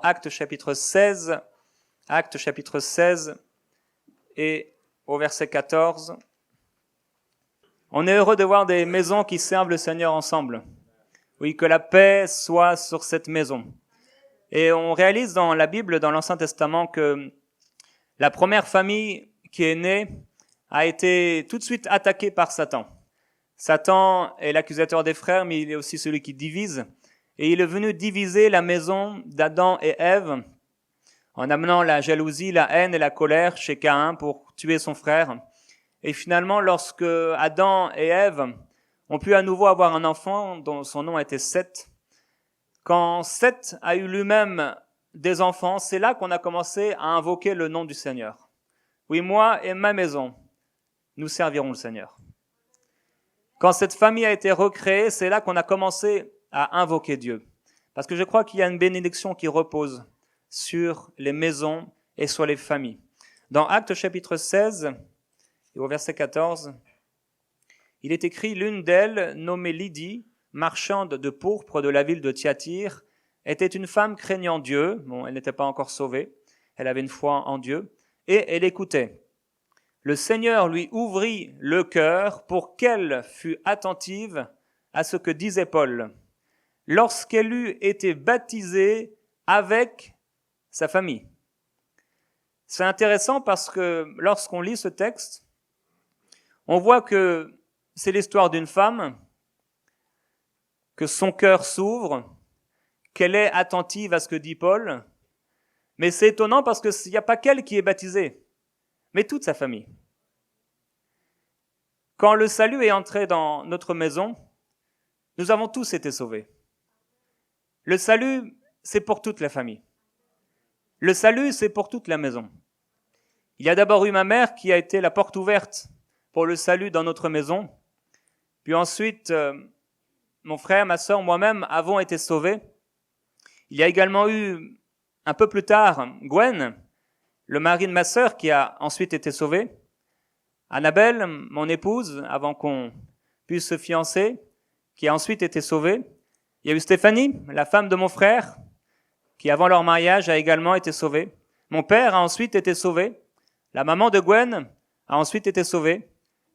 Actes chapitre 16, et au verset 14. On est heureux de voir des maisons qui servent le Seigneur ensemble. Oui, que la paix soit sur cette maison. Et on réalise dans la Bible, dans l'Ancien Testament, que la première famille qui est née a été tout de suite attaquée par Satan. Satan est l'accusateur des frères, mais il est aussi celui qui divise. Et il est venu diviser la maison d'Adam et Ève en amenant la jalousie, la haine et la colère chez Caïn pour tuer son frère. Et finalement, lorsque Adam et Ève ont pu à nouveau avoir un enfant dont son nom était Seth, quand Seth a eu lui-même des enfants, c'est là qu'on a commencé à invoquer le nom du Seigneur. Oui, moi et ma maison, nous servirons le Seigneur. Quand cette famille a été recréée, c'est là qu'on a commencé à invoquer Dieu. Parce que je crois qu'il y a une bénédiction qui repose sur les maisons et sur les familles. Dans Actes chapitre 16, et au verset 14, il est écrit « L'une d'elles, nommée Lydie, marchande de pourpre de la ville de Thyatire, était une femme craignant Dieu. » Bon, elle n'était pas encore sauvée. Elle avait une foi en Dieu. Et elle écoutait. Le Seigneur lui ouvrit le cœur pour qu'elle fût attentive à ce que disait Paul. Lorsqu'elle eut été baptisée avec sa famille. C'est intéressant parce que lorsqu'on lit ce texte, on voit que c'est l'histoire d'une femme, que son cœur s'ouvre, qu'elle est attentive à ce que dit Paul. Mais c'est étonnant parce qu'il n'y a pas qu'elle qui est baptisée, mais toute sa famille. Quand le salut est entré dans notre maison, nous avons tous été sauvés. Le salut, c'est pour toute la famille. Le salut, c'est pour toute la maison. Il y a d'abord eu ma mère qui a été la porte ouverte pour le salut dans notre maison. Puis ensuite, mon frère, ma sœur, moi-même avons été sauvés. Il y a également eu, un peu plus tard, Gwen, le mari de ma sœur, qui a ensuite été sauvé. Annabelle, mon épouse, avant qu'on puisse se fiancer, qui a ensuite été sauvée. Il y a eu Stéphanie, la femme de mon frère, qui avant leur mariage a également été sauvée. Mon père a ensuite été sauvé. La maman de Gwen a ensuite été sauvée.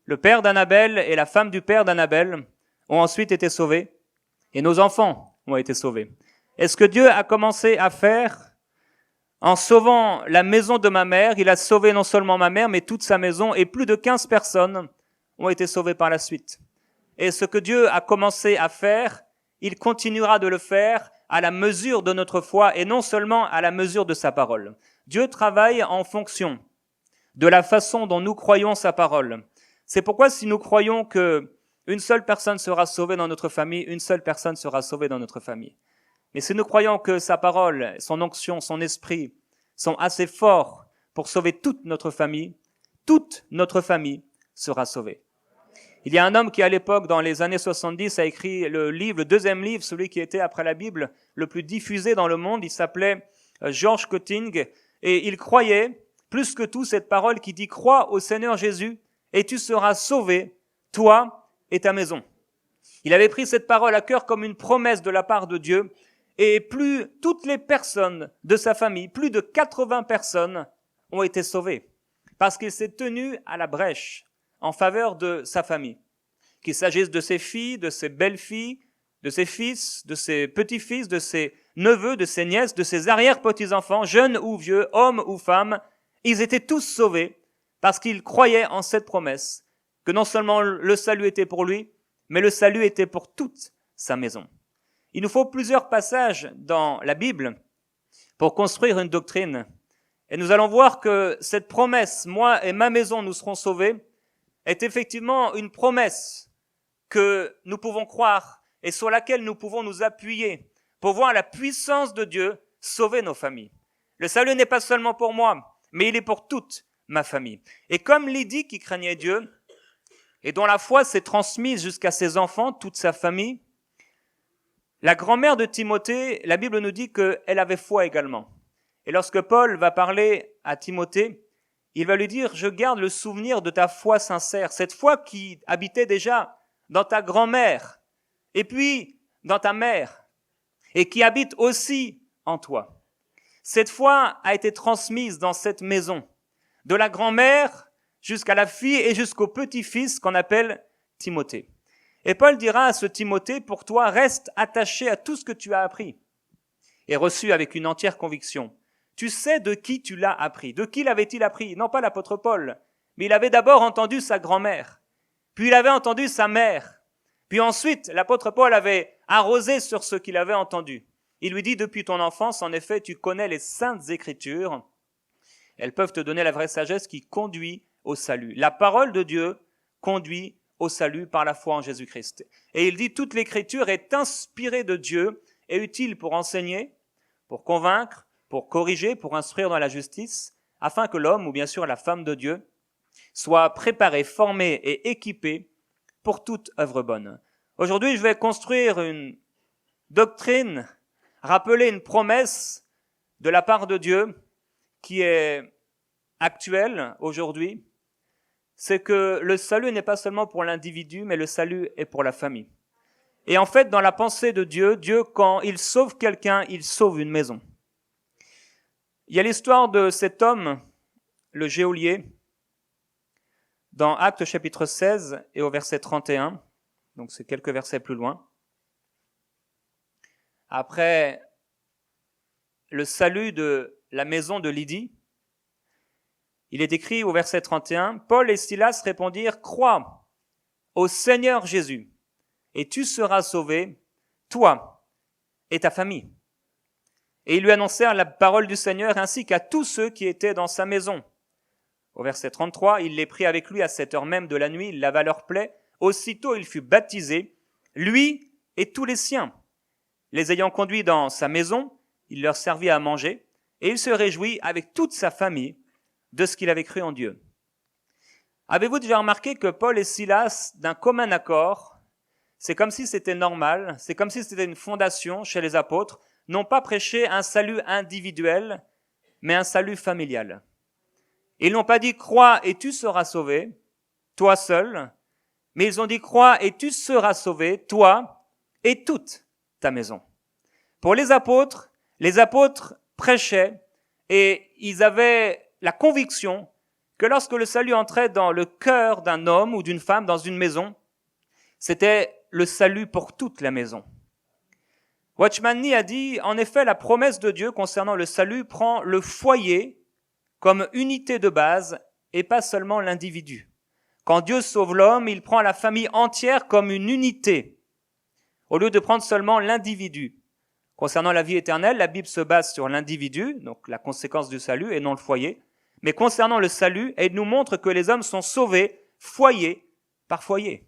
Le père d'Annabelle et la femme du père d'Annabelle ont ensuite été sauvés. Et nos enfants ont été sauvés. Et ce que Dieu a commencé à faire en sauvant la maison de ma mère, il a sauvé non seulement ma mère, mais toute sa maison, et plus de 15 personnes ont été sauvées par la suite. Et ce que Dieu a commencé à faire, il continuera de le faire à la mesure de notre foi et non seulement à la mesure de sa parole. Dieu travaille en fonction de la façon dont nous croyons sa parole. C'est pourquoi si nous croyons que une seule personne sera sauvée dans notre famille, une seule personne sera sauvée dans notre famille. Mais si nous croyons que sa parole, son onction, son esprit sont assez forts pour sauver toute notre famille sera sauvée. Il y a un homme qui, à l'époque, dans les années 70, a écrit le deuxième livre, celui qui était, après la Bible, le plus diffusé dans le monde. Il s'appelait George Cotting, et il croyait, plus que tout, cette parole qui dit « Crois au Seigneur Jésus, et tu seras sauvé, toi et ta maison. » Il avait pris cette parole à cœur comme une promesse de la part de Dieu, et toutes les personnes de sa famille, plus de 80 personnes, ont été sauvées, parce qu'il s'est tenu à la brèche en faveur de sa famille. Qu'il s'agisse de ses filles, de ses belles-filles, de ses fils, de ses petits-fils, de ses neveux, de ses nièces, de ses arrière-petits-enfants, jeunes ou vieux, hommes ou femmes, ils étaient tous sauvés parce qu'ils croyaient en cette promesse, que non seulement le salut était pour lui, mais le salut était pour toute sa maison. Il nous faut plusieurs passages dans la Bible pour construire une doctrine. Et nous allons voir que cette promesse, moi et ma maison, nous serons sauvés, est effectivement une promesse que nous pouvons croire et sur laquelle nous pouvons nous appuyer pour voir la puissance de Dieu sauver nos familles. Le salut n'est pas seulement pour moi, mais il est pour toute ma famille. Et comme Lydie qui craignait Dieu et dont la foi s'est transmise jusqu'à ses enfants, toute sa famille, la grand-mère de Timothée, la Bible nous dit qu'elle avait foi également. Et lorsque Paul va parler à Timothée, il va lui dire « Je garde le souvenir de ta foi sincère, cette foi qui habitait déjà dans ta grand-mère, et puis dans ta mère, et qui habite aussi en toi. » Cette foi a été transmise dans cette maison, de la grand-mère jusqu'à la fille et jusqu'au petit-fils qu'on appelle Timothée. Et Paul dira à ce Timothée, pour toi, reste attaché à tout ce que tu as appris et reçu avec une entière conviction. Tu sais de qui tu l'as appris. De qui l'avait-il appris? Non pas l'apôtre Paul, mais il avait d'abord entendu sa grand-mère, puis il avait entendu sa mère, puis ensuite l'apôtre Paul avait arrosé sur ce qu'il avait entendu. Il lui dit, depuis ton enfance, en effet, tu connais les saintes écritures. Elles peuvent te donner la vraie sagesse qui conduit au salut. La parole de Dieu conduit au salut par la foi en Jésus-Christ. Et il dit, toute l'écriture est inspirée de Dieu et utile pour enseigner, pour convaincre, pour corriger, pour instruire dans la justice, afin que l'homme, ou bien sûr la femme de Dieu, soit préparé, formé et équipé pour toute œuvre bonne. Aujourd'hui, je vais construire une doctrine, rappeler une promesse de la part de Dieu qui est actuelle aujourd'hui. C'est que le salut n'est pas seulement pour l'individu, mais le salut est pour la famille. Et en fait, dans la pensée de Dieu, Dieu, quand il sauve quelqu'un, il sauve une maison. Il y a l'histoire de cet homme, le geôlier, dans Actes chapitre 16 et au verset 31, donc c'est quelques versets plus loin. Après le salut de la maison de Lydie, il est écrit au verset 31, « Paul et Silas répondirent, « Crois au Seigneur Jésus, et tu seras sauvé, toi et ta famille. » Et ils lui annoncèrent la parole du Seigneur ainsi qu'à tous ceux qui étaient dans sa maison. Au verset 33, il les prit avec lui à cette heure même de la nuit, il lava leurs plaies. Aussitôt il fut baptisé, lui et tous les siens. Les ayant conduits dans sa maison, il leur servit à manger, et il se réjouit avec toute sa famille de ce qu'il avait cru en Dieu. Avez-vous déjà remarqué que Paul et Silas, d'un commun accord, c'est comme si c'était normal, c'est comme si c'était une fondation chez les apôtres, n'ont pas prêché un salut individuel, mais un salut familial. Ils n'ont pas dit « crois et tu seras sauvé », toi seul, mais ils ont dit « crois et tu seras sauvé, toi et toute ta maison ». Pour les apôtres prêchaient et ils avaient la conviction que lorsque le salut entrait dans le cœur d'un homme ou d'une femme dans une maison, c'était le salut pour toute la maison. Watchman Nee a dit, en effet, la promesse de Dieu concernant le salut prend le foyer comme unité de base et pas seulement l'individu. Quand Dieu sauve l'homme, il prend la famille entière comme une unité, au lieu de prendre seulement l'individu. Concernant la vie éternelle, la Bible se base sur l'individu, donc la conséquence du salut, et non le foyer. Mais concernant le salut, elle nous montre que les hommes sont sauvés foyer par foyer.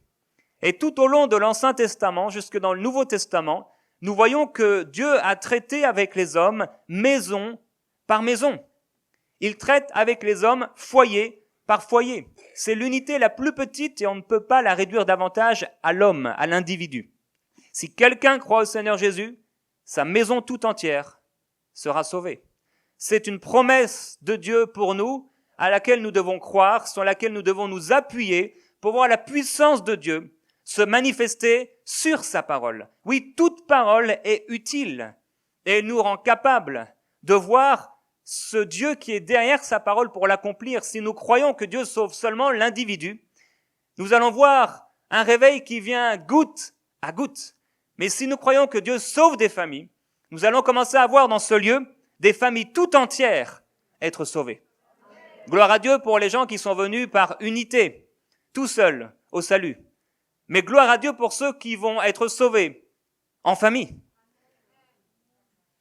Et tout au long de l'Ancien Testament, jusque dans le Nouveau Testament, nous voyons que Dieu a traité avec les hommes maison par maison. Il traite avec les hommes foyer par foyer. C'est l'unité la plus petite et on ne peut pas la réduire davantage à l'homme, à l'individu. Si quelqu'un croit au Seigneur Jésus, sa maison tout entière sera sauvée. C'est une promesse de Dieu pour nous, à laquelle nous devons croire, sur laquelle nous devons nous appuyer pour voir la puissance de Dieu se manifester sur sa parole. Oui, toute parole est utile et elle nous rend capables de voir ce Dieu qui est derrière sa parole pour l'accomplir. Si nous croyons que Dieu sauve seulement l'individu, nous allons voir un réveil qui vient goutte à goutte. Mais si nous croyons que Dieu sauve des familles, nous allons commencer à voir dans ce lieu des familles tout entières être sauvées. Gloire à Dieu pour les gens qui sont venus par unité, tout seuls, au salut. Mais gloire à Dieu pour ceux qui vont être sauvés en famille.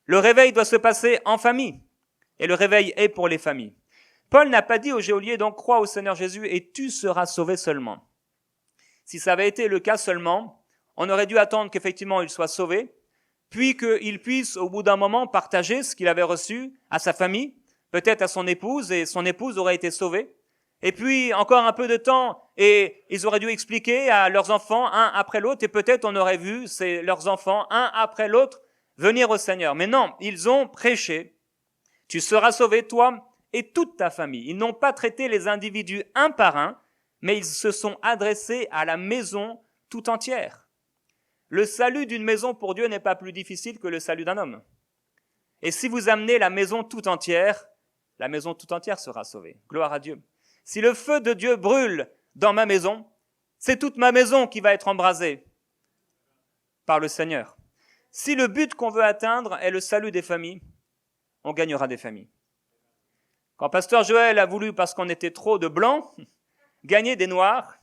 Le réveil doit se passer en famille. Et le réveil est pour les familles. Paul n'a pas dit au geôlier, donc crois au Seigneur Jésus et tu seras sauvé seulement. Si ça avait été le cas seulement, on aurait dû attendre qu'effectivement il soit sauvé, puis qu'il puisse au bout d'un moment partager ce qu'il avait reçu à sa famille, peut-être à son épouse, et son épouse aurait été sauvée. Et puis encore un peu de temps, et ils auraient dû expliquer à leurs enfants un après l'autre, et peut-être on aurait vu leurs enfants un après l'autre venir au Seigneur. Mais non, ils ont prêché. Tu seras sauvé, toi et toute ta famille. Ils n'ont pas traité les individus un par un, mais ils se sont adressés à la maison tout entière. Le salut d'une maison pour Dieu n'est pas plus difficile que le salut d'un homme. Et si vous amenez la maison tout entière sera sauvée. Gloire à Dieu. Si le feu de Dieu brûle dans ma maison, c'est toute ma maison qui va être embrasée par le Seigneur. Si le but qu'on veut atteindre est le salut des familles, on gagnera des familles. Quand Pasteur Joël a voulu, parce qu'on était trop de blancs, gagner des noirs,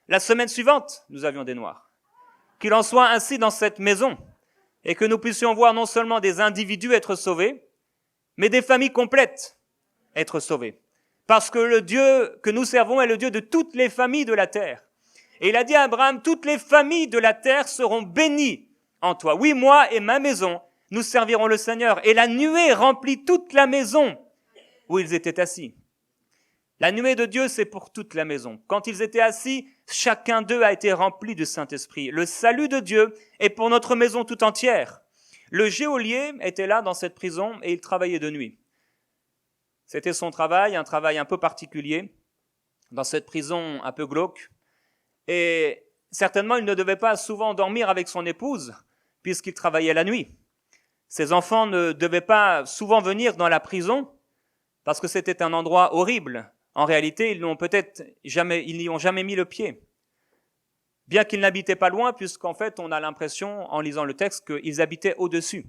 la semaine suivante, nous avions des noirs. Qu'il en soit ainsi dans cette maison, et que nous puissions voir non seulement des individus être sauvés, mais des familles complètes être sauvées. Parce que le Dieu que nous servons est le Dieu de toutes les familles de la terre. Et il a dit à Abraham, toutes les familles de la terre seront bénies en toi. Oui, moi et ma maison, nous servirons le Seigneur. Et la nuée remplit toute la maison où ils étaient assis. La nuée de Dieu, c'est pour toute la maison. Quand ils étaient assis, chacun d'eux a été rempli du Saint-Esprit. Le salut de Dieu est pour notre maison tout entière. Le geôlier était là dans cette prison et il travaillait de nuit. C'était son travail, un travail un peu particulier, dans cette prison un peu glauque. Et certainement, il ne devait pas souvent dormir avec son épouse, puisqu'il travaillait la nuit. Ses enfants ne devaient pas souvent venir dans la prison, parce que c'était un endroit horrible. En réalité, ils n'y ont jamais mis le pied. Bien qu'ils n'habitaient pas loin, puisqu'en fait, on a l'impression, en lisant le texte, qu'ils habitaient au-dessus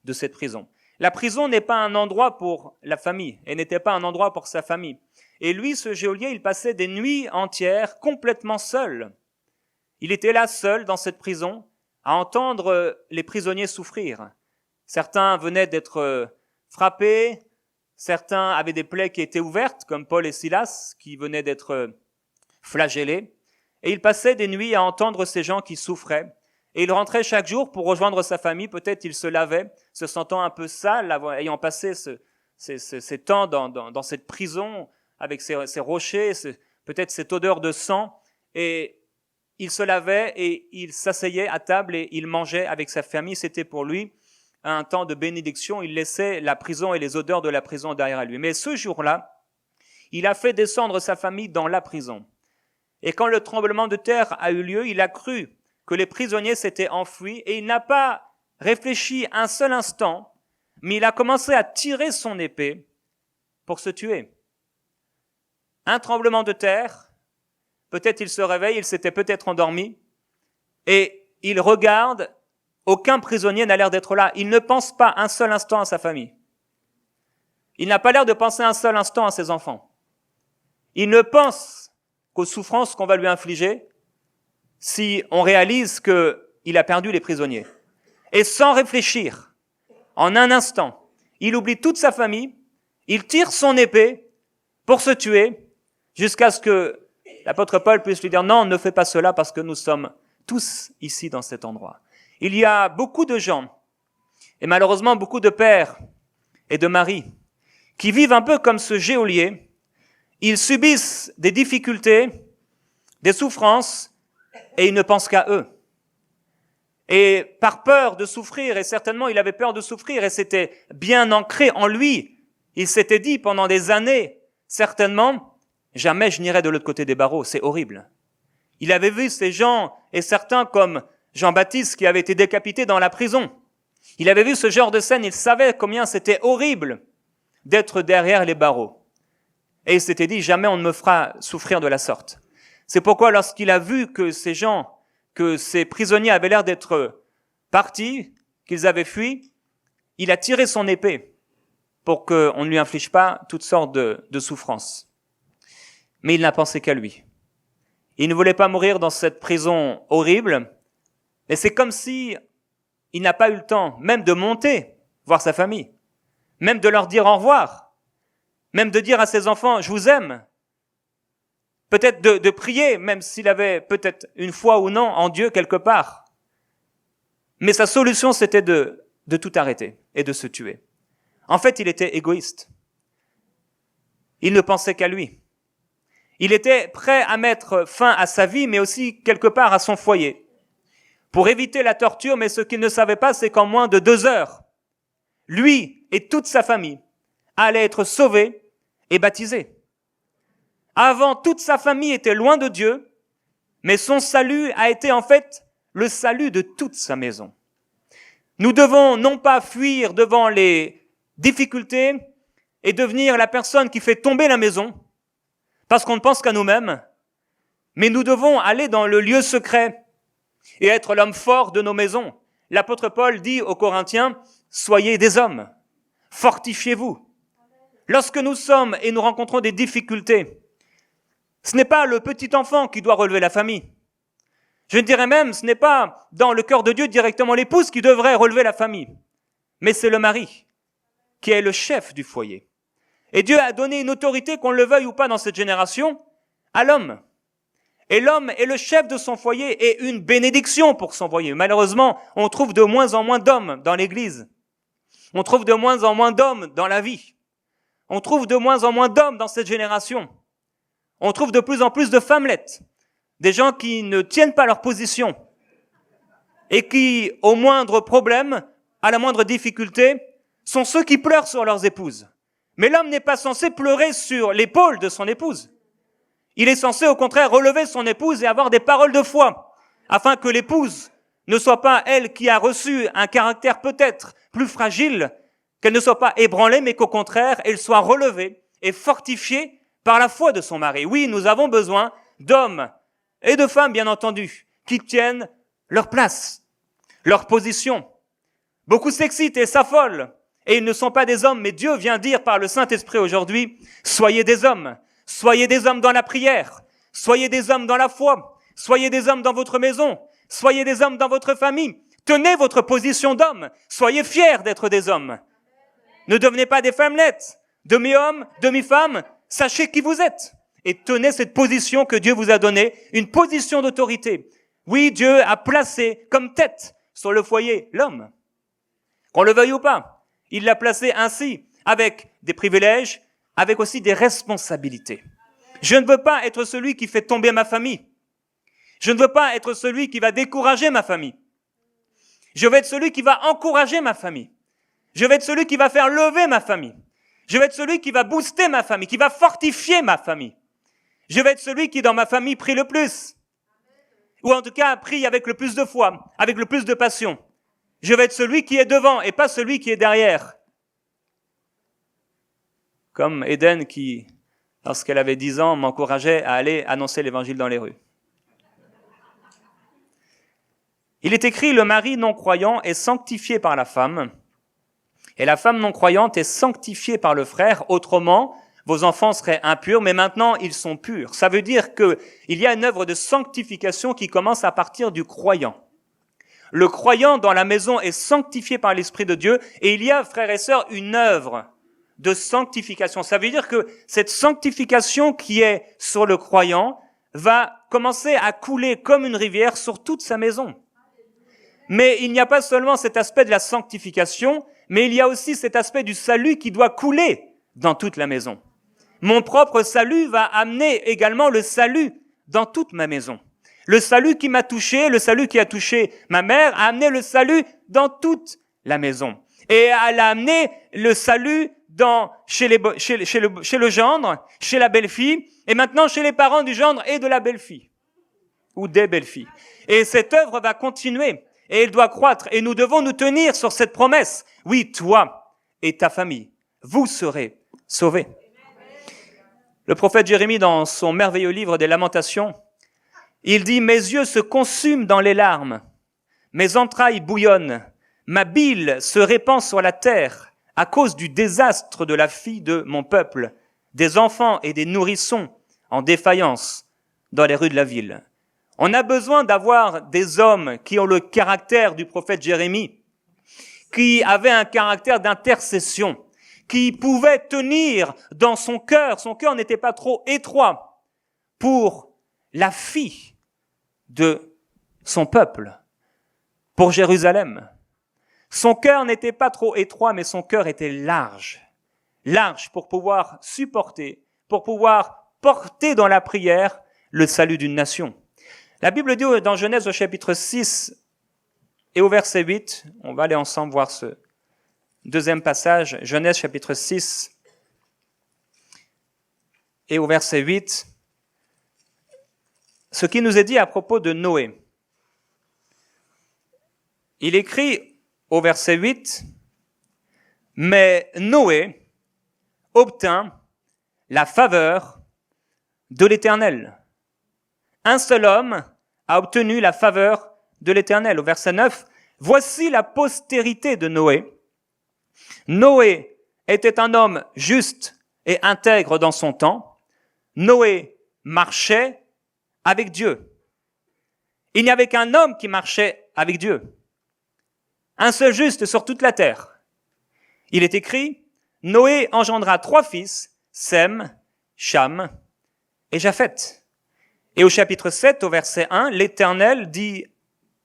de cette prison. La prison n'est pas un endroit pour la famille, et n'était pas un endroit pour sa famille. Et lui, ce geôlier, il passait des nuits entières complètement seul. Il était là seul dans cette prison, à entendre les prisonniers souffrir. Certains venaient d'être frappés, certains avaient des plaies qui étaient ouvertes, comme Paul et Silas, qui venaient d'être flagellés. Et il passait des nuits à entendre ces gens qui souffraient. Et il rentrait chaque jour pour rejoindre sa famille. Peut-être il se lavait, se sentant un peu sale, ayant passé ces temps dans cette prison, avec ces rochers, peut-être cette odeur de sang. Et il se lavait et il s'asseyait à table et il mangeait avec sa famille. C'était pour lui un temps de bénédiction. Il laissait la prison et les odeurs de la prison derrière lui. Mais ce jour-là, il a fait descendre sa famille dans la prison. Et quand le tremblement de terre a eu lieu, il a cru que les prisonniers s'étaient enfuis et il n'a pas réfléchi un seul instant, mais il a commencé à tirer son épée pour se tuer. Un tremblement de terre, peut-être il se réveille, il s'était peut-être endormi, et il regarde, aucun prisonnier n'a l'air d'être là. Il ne pense pas un seul instant à sa famille. Il n'a pas l'air de penser un seul instant à ses enfants. Il ne pense qu'aux souffrances qu'on va lui infliger si on réalise qu'il a perdu les prisonniers. Et sans réfléchir, en un instant, il oublie toute sa famille, il tire son épée pour se tuer, jusqu'à ce que l'apôtre Paul puisse lui dire « Non, ne fais pas cela parce que nous sommes tous ici dans cet endroit. » Il y a beaucoup de gens, et malheureusement beaucoup de pères et de maris, qui vivent un peu comme ce geôlier. Ils subissent des difficultés, des souffrances, et ils ne pensent qu'à eux. Et par peur de souffrir, et certainement il avait peur de souffrir, et c'était bien ancré en lui, il s'était dit pendant des années, certainement, jamais je n'irai de l'autre côté des barreaux, c'est horrible. Il avait vu ces gens, et certains comme Jean-Baptiste qui avait été décapité dans la prison. Il avait vu ce genre de scène, il savait combien c'était horrible d'être derrière les barreaux. Et il s'était dit, jamais on ne me fera souffrir de la sorte. C'est pourquoi lorsqu'il a vu que ces prisonniers avaient l'air d'être partis, qu'ils avaient fui, il a tiré son épée pour qu'on ne lui inflige pas toutes sortes de souffrances. Mais il n'a pensé qu'à lui. Il ne voulait pas mourir dans cette prison horrible, et c'est comme si il n'a pas eu le temps même de monter, voir sa famille, même de leur dire au revoir, même de dire à ses enfants « je vous aime », peut-être de prier, même s'il avait peut-être une foi ou non en Dieu quelque part. Mais sa solution, c'était de tout arrêter et de se tuer. En fait, il était égoïste. Il ne pensait qu'à lui. Il était prêt à mettre fin à sa vie, mais aussi quelque part à son foyer, pour éviter la torture, mais ce qu'il ne savait pas, c'est qu'en moins de 2 heures, lui et toute sa famille allaient être sauvés et baptisés. Avant, toute sa famille était loin de Dieu, mais son salut a été en fait le salut de toute sa maison. Nous devons non pas fuir devant les difficultés et devenir la personne qui fait tomber la maison parce qu'on ne pense qu'à nous-mêmes, mais nous devons aller dans le lieu secret et être l'homme fort de nos maisons. L'apôtre Paul dit aux Corinthiens, soyez des hommes, fortifiez-vous. Lorsque nous sommes et nous rencontrons des difficultés, ce n'est pas le petit enfant qui doit relever la famille. Je dirais même, ce n'est pas dans le cœur de Dieu directement l'épouse qui devrait relever la famille, mais c'est le mari qui est le chef du foyer. Et Dieu a donné une autorité, qu'on le veuille ou pas dans cette génération, à l'homme. Et l'homme est le chef de son foyer et une bénédiction pour son foyer. Malheureusement, on trouve de moins en moins d'hommes dans l'église. On trouve de moins en moins d'hommes dans la vie. On trouve de moins en moins d'hommes dans cette génération. On trouve de plus en plus de femmelettes. Des gens qui ne tiennent pas leur position et qui, au moindre problème, à la moindre difficulté, sont ceux qui pleurent sur leurs épouses. Mais l'homme n'est pas censé pleurer sur l'épaule de son épouse. Il est censé, au contraire, relever son épouse et avoir des paroles de foi, afin que l'épouse ne soit pas elle qui a reçu un caractère peut-être plus fragile, qu'elle ne soit pas ébranlée, mais qu'au contraire, elle soit relevée et fortifiée par la foi de son mari. Oui, nous avons besoin d'hommes et de femmes, bien entendu, qui tiennent leur place, leur position. Beaucoup s'excitent et s'affolent, et ils ne sont pas des hommes, mais Dieu vient dire par le Saint-Esprit aujourd'hui, soyez des hommes dans la prière, soyez des hommes dans la foi, soyez des hommes dans votre maison, soyez des hommes dans votre famille, tenez votre position d'homme, soyez fiers d'être des hommes. Ne devenez pas des femmelettes, demi-hommes, demi-femmes, sachez qui vous êtes. Et tenez cette position que Dieu vous a donnée, une position d'autorité. Oui, Dieu a placé comme tête sur le foyer l'homme. Qu'on le veuille ou pas, il l'a placé ainsi, avec des privilèges, avec aussi des responsabilités. Je ne veux pas être celui qui fait tomber ma famille. Je ne veux pas être celui qui va décourager ma famille. Je veux être celui qui va encourager ma famille. Je vais être celui qui va faire lever ma famille. Je vais être celui qui va booster ma famille, qui va fortifier ma famille. Je vais être celui qui, dans ma famille, prie le plus. Ou en tout cas, prie avec le plus de foi, avec le plus de passion. Je vais être celui qui est devant et pas celui qui est derrière. Comme Eden qui, lorsqu'elle avait 10 ans, m'encourageait à aller annoncer l'évangile dans les rues. Il est écrit, le mari non-croyant est sanctifié par la femme, et la femme non-croyante est sanctifiée par le frère. Autrement, vos enfants seraient impurs, mais maintenant ils sont purs. Ça veut dire qu'il y a une œuvre de sanctification qui commence à partir du croyant. Le croyant dans la maison est sanctifié par l'Esprit de Dieu, et il y a, frères et sœurs, une œuvre de sanctification. Ça veut dire que cette sanctification qui est sur le croyant va commencer à couler comme une rivière sur toute sa maison. Mais il n'y a pas seulement cet aspect de la sanctification, mais il y a aussi cet aspect du salut qui doit couler dans toute la maison. Mon propre salut va amener également le salut dans toute ma maison. Le salut qui m'a touché, le salut qui a touché ma mère, a amené le salut dans toute la maison. Et elle a amené le salut chez le gendre, chez la belle-fille, et maintenant chez les parents du gendre et de la belle-fille, ou des belles-filles. Et cette œuvre va continuer, et elle doit croître, et nous devons nous tenir sur cette promesse. Oui, toi et ta famille, vous serez sauvés. Le prophète Jérémie, dans son merveilleux livre des Lamentations, il dit « Mes yeux se consument dans les larmes, mes entrailles bouillonnent, ma bile se répand sur la terre à cause du désastre de la fille de mon peuple, des enfants et des nourrissons en défaillance dans les rues de la ville. » On a besoin d'avoir des hommes qui ont le caractère du prophète Jérémie, qui avaient un caractère d'intercession, qui pouvaient tenir dans son cœur n'était pas trop étroit, pour la fille de son peuple, pour Jérusalem. Son cœur n'était pas trop étroit, mais son cœur était large. Large pour pouvoir supporter, pour pouvoir porter dans la prière le salut d'une nation. La Bible dit dans Genèse au chapitre 6 et au verset 8, on va aller ensemble voir ce deuxième passage, Genèse chapitre 6 et au verset 8, ce qui nous est dit à propos de Noé. Il écrit au verset 8, « Mais Noé obtint la faveur de l'Éternel. » Un seul homme a obtenu la faveur de l'Éternel. Au verset 9, « Voici la postérité de Noé. Noé était un homme juste et intègre dans son temps. Noé marchait avec Dieu. » Il n'y avait qu'un homme qui marchait avec Dieu. Un seul juste sur toute la terre. Il est écrit, Noé engendra 3 fils, Sem, Cham et Japheth. Et au chapitre 7, au verset 1, l'Éternel dit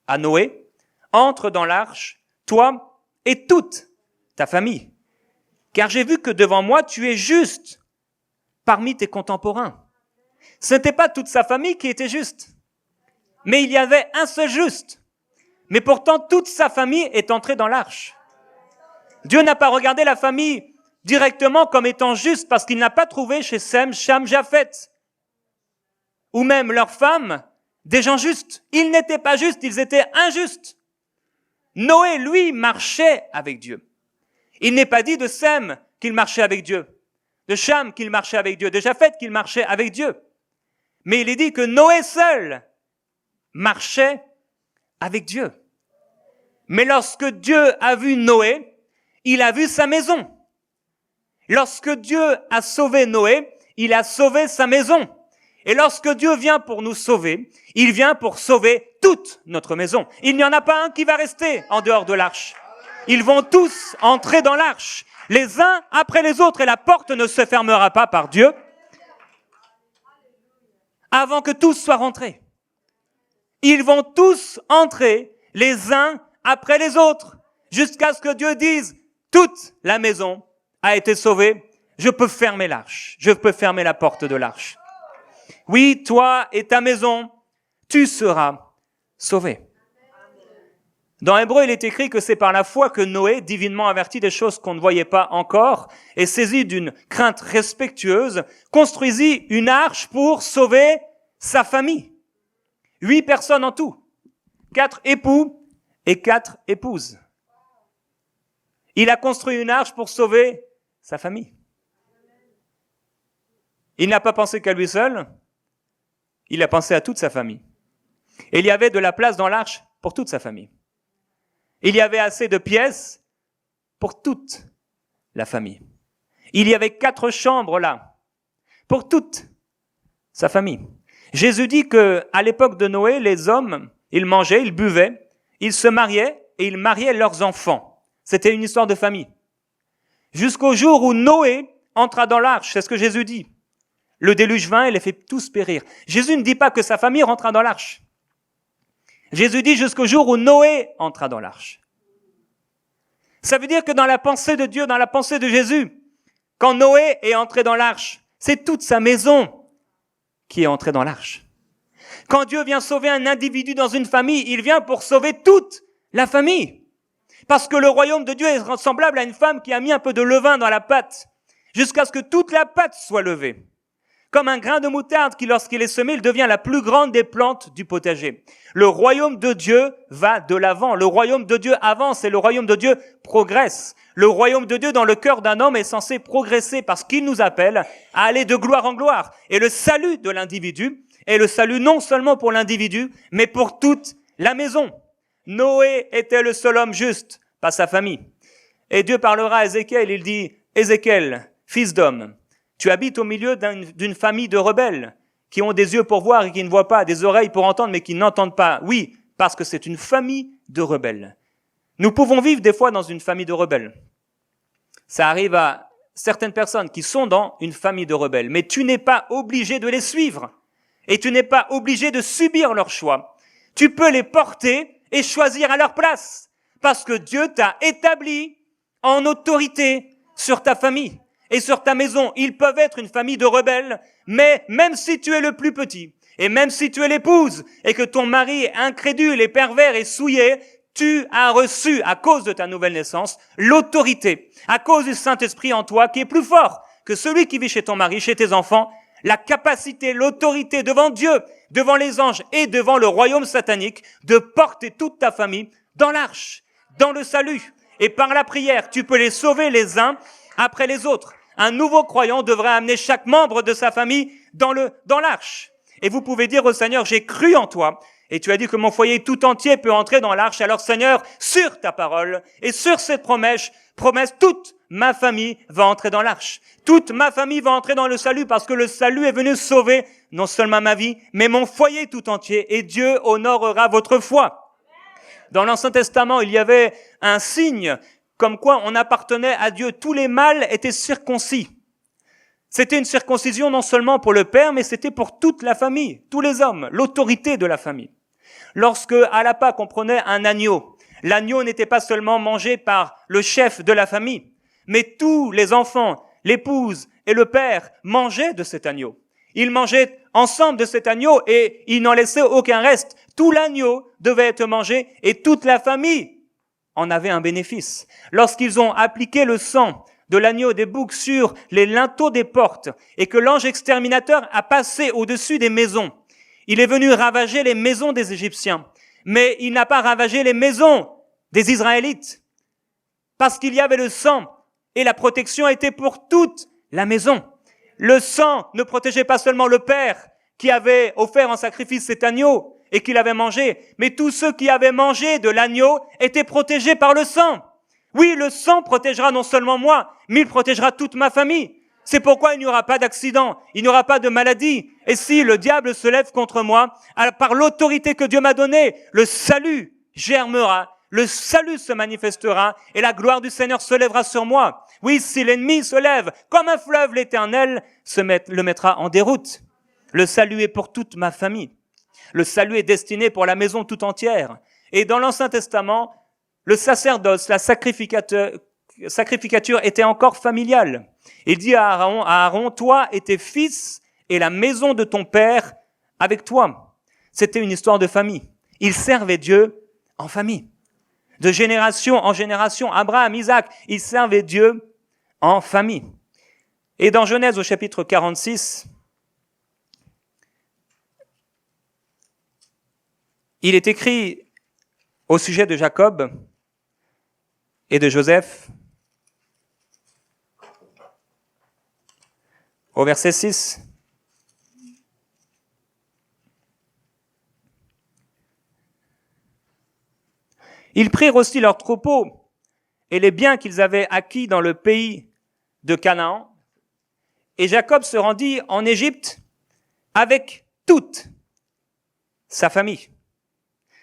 à Noé, entre dans l'arche, toi et toute ta famille, car j'ai vu que devant moi tu es juste parmi tes contemporains. Ce n'était pas toute sa famille qui était juste, mais il y avait un seul juste. Mais pourtant, toute sa famille est entrée dans l'arche. Dieu n'a pas regardé la famille directement comme étant juste parce qu'il n'a pas trouvé chez Sem, Cham, Japheth, ou même leurs femmes, des gens justes. Ils n'étaient pas justes, ils étaient injustes. Noé, lui, marchait avec Dieu. Il n'est pas dit de Sem qu'il marchait avec Dieu, de Cham qu'il marchait avec Dieu, de Japheth qu'il marchait avec Dieu. Mais il est dit que Noé seul marchait avec Dieu. Mais lorsque Dieu a vu Noé, il a vu sa maison. Lorsque Dieu a sauvé Noé, il a sauvé sa maison. Et lorsque Dieu vient pour nous sauver, il vient pour sauver toute notre maison. Il n'y en a pas un qui va rester en dehors de l'arche. Ils vont tous entrer dans l'arche, les uns après les autres, et la porte ne se fermera pas par Dieu avant que tous soient rentrés. Ils vont tous entrer les uns après les autres, jusqu'à ce que Dieu dise, toute la maison a été sauvée, je peux fermer l'arche, je peux fermer la porte de l'arche. Oui, toi et ta maison, tu seras sauvés. Dans Hébreu, il est écrit que c'est par la foi que Noé, divinement averti des choses qu'on ne voyait pas encore, et saisi d'une crainte respectueuse, construisit une arche pour sauver sa famille. 8 personnes en tout, 4 époux et 4 épouses. Il a construit une arche pour sauver sa famille. Il n'a pas pensé qu'à lui seul, il a pensé à toute sa famille. Et il y avait de la place dans l'arche pour toute sa famille. Il y avait assez de pièces pour toute la famille. Il y avait 4 chambres là, pour toute sa famille. Jésus dit que à l'époque de Noé, les hommes, ils mangeaient, ils buvaient, ils se mariaient et ils mariaient leurs enfants. C'était une histoire de famille. Jusqu'au jour où Noé entra dans l'arche, c'est ce que Jésus dit. Le déluge vint et les fait tous périr. Jésus ne dit pas que sa famille rentra dans l'arche. Jésus dit jusqu'au jour où Noé entra dans l'arche. Ça veut dire que dans la pensée de Dieu, dans la pensée de Jésus, quand Noé est entré dans l'arche, c'est toute sa maison qui est entrée dans l'arche. Quand Dieu vient sauver un individu dans une famille, il vient pour sauver toute la famille. Parce que le royaume de Dieu est semblable à une femme qui a mis un peu de levain dans la pâte, jusqu'à ce que toute la pâte soit levée. Comme un grain de moutarde qui, lorsqu'il est semé, il devient la plus grande des plantes du potager. Le royaume de Dieu va de l'avant. Le royaume de Dieu avance et le royaume de Dieu progresse. Le royaume de Dieu dans le cœur d'un homme est censé progresser parce qu'il nous appelle à aller de gloire en gloire. Et le salut de l'individu est le salut non seulement pour l'individu, mais pour toute la maison. Noé était le seul homme juste, pas sa famille. Et Dieu parlera à Ézéchiel, il dit, Ézéchiel, fils d'homme, tu habites au milieu d'une famille de rebelles qui ont des yeux pour voir et qui ne voient pas, des oreilles pour entendre mais qui n'entendent pas. Oui, parce que c'est une famille de rebelles. Nous pouvons vivre des fois dans une famille de rebelles. Ça arrive à certaines personnes qui sont dans une famille de rebelles, mais tu n'es pas obligé de les suivre et tu n'es pas obligé de subir leur choix. Tu peux les porter et choisir à leur place parce que Dieu t'a établi en autorité sur ta famille. Et sur ta maison, ils peuvent être une famille de rebelles, mais même si tu es le plus petit, et même si tu es l'épouse, et que ton mari est incrédule et pervers et souillé, tu as reçu, à cause de ta nouvelle naissance, l'autorité, à cause du Saint-Esprit en toi, qui est plus fort que celui qui vit chez ton mari, chez tes enfants, la capacité, l'autorité devant Dieu, devant les anges et devant le royaume satanique, de porter toute ta famille dans l'arche. dans le salut. Et par la prière, tu peux les sauver les uns après les autres. Un nouveau croyant devrait amener chaque membre de sa famille dans l'arche. Et vous pouvez dire au Seigneur, j'ai cru en toi. Et tu as dit que mon foyer tout entier peut entrer dans l'arche. Alors Seigneur, sur ta parole et sur cette promesse, toute ma famille va entrer dans l'arche. Toute ma famille va entrer dans le salut parce que le salut est venu sauver non seulement ma vie, mais mon foyer tout entier. Et Dieu honorera votre foi. Dans l'Ancien Testament, il y avait un signe comme quoi on appartenait à Dieu. Tous les mâles étaient circoncis. C'était une circoncision non seulement pour le père, mais c'était pour toute la famille, tous les hommes, l'autorité de la famille. Lorsque, à la Pâque, on prenait un agneau, l'agneau n'était pas seulement mangé par le chef de la famille, mais tous les enfants, l'épouse et le père mangeaient de cet agneau. Ils mangeaient ensemble de cet agneau et ils n'en laissaient aucun reste. Tout l'agneau devait être mangé et toute la famille en avait un bénéfice. Lorsqu'ils ont appliqué le sang de l'agneau des boucs sur les linteaux des portes et que l'ange exterminateur a passé au-dessus des maisons, il est venu ravager les maisons des Égyptiens, mais il n'a pas ravagé les maisons des Israélites parce qu'il y avait le sang et la protection était pour toute la maison. Le sang ne protégeait pas seulement le père qui avait offert en sacrifice cet agneau et qui l'avait mangé, mais tous ceux qui avaient mangé de l'agneau étaient protégés par le sang. Oui, le sang protégera non seulement moi, mais il protégera toute ma famille. C'est pourquoi il n'y aura pas d'accident, il n'y aura pas de maladie. Et si le diable se lève contre moi, par l'autorité que Dieu m'a donnée, le salut germera, le salut se manifestera et la gloire du Seigneur se lèvera sur moi. Oui, si l'ennemi se lève comme un fleuve, l'Éternel le mettra en déroute. Le salut est pour toute ma famille. Le salut est destiné pour la maison tout entière. Et dans l'Ancien Testament, le sacerdoce, la sacrificature était encore familiale. Il dit à Aaron, toi et tes fils et la maison de ton père avec toi. C'était une histoire de famille. Ils servaient Dieu en famille. De génération en génération, Abraham, Isaac, ils servaient Dieu en famille. Et dans Genèse au chapitre 46, il est écrit au sujet de Jacob et de Joseph, au verset 6. Ils prirent aussi leurs troupeaux et les biens qu'ils avaient acquis dans le pays de Canaan. Et Jacob se rendit en Égypte avec toute sa famille,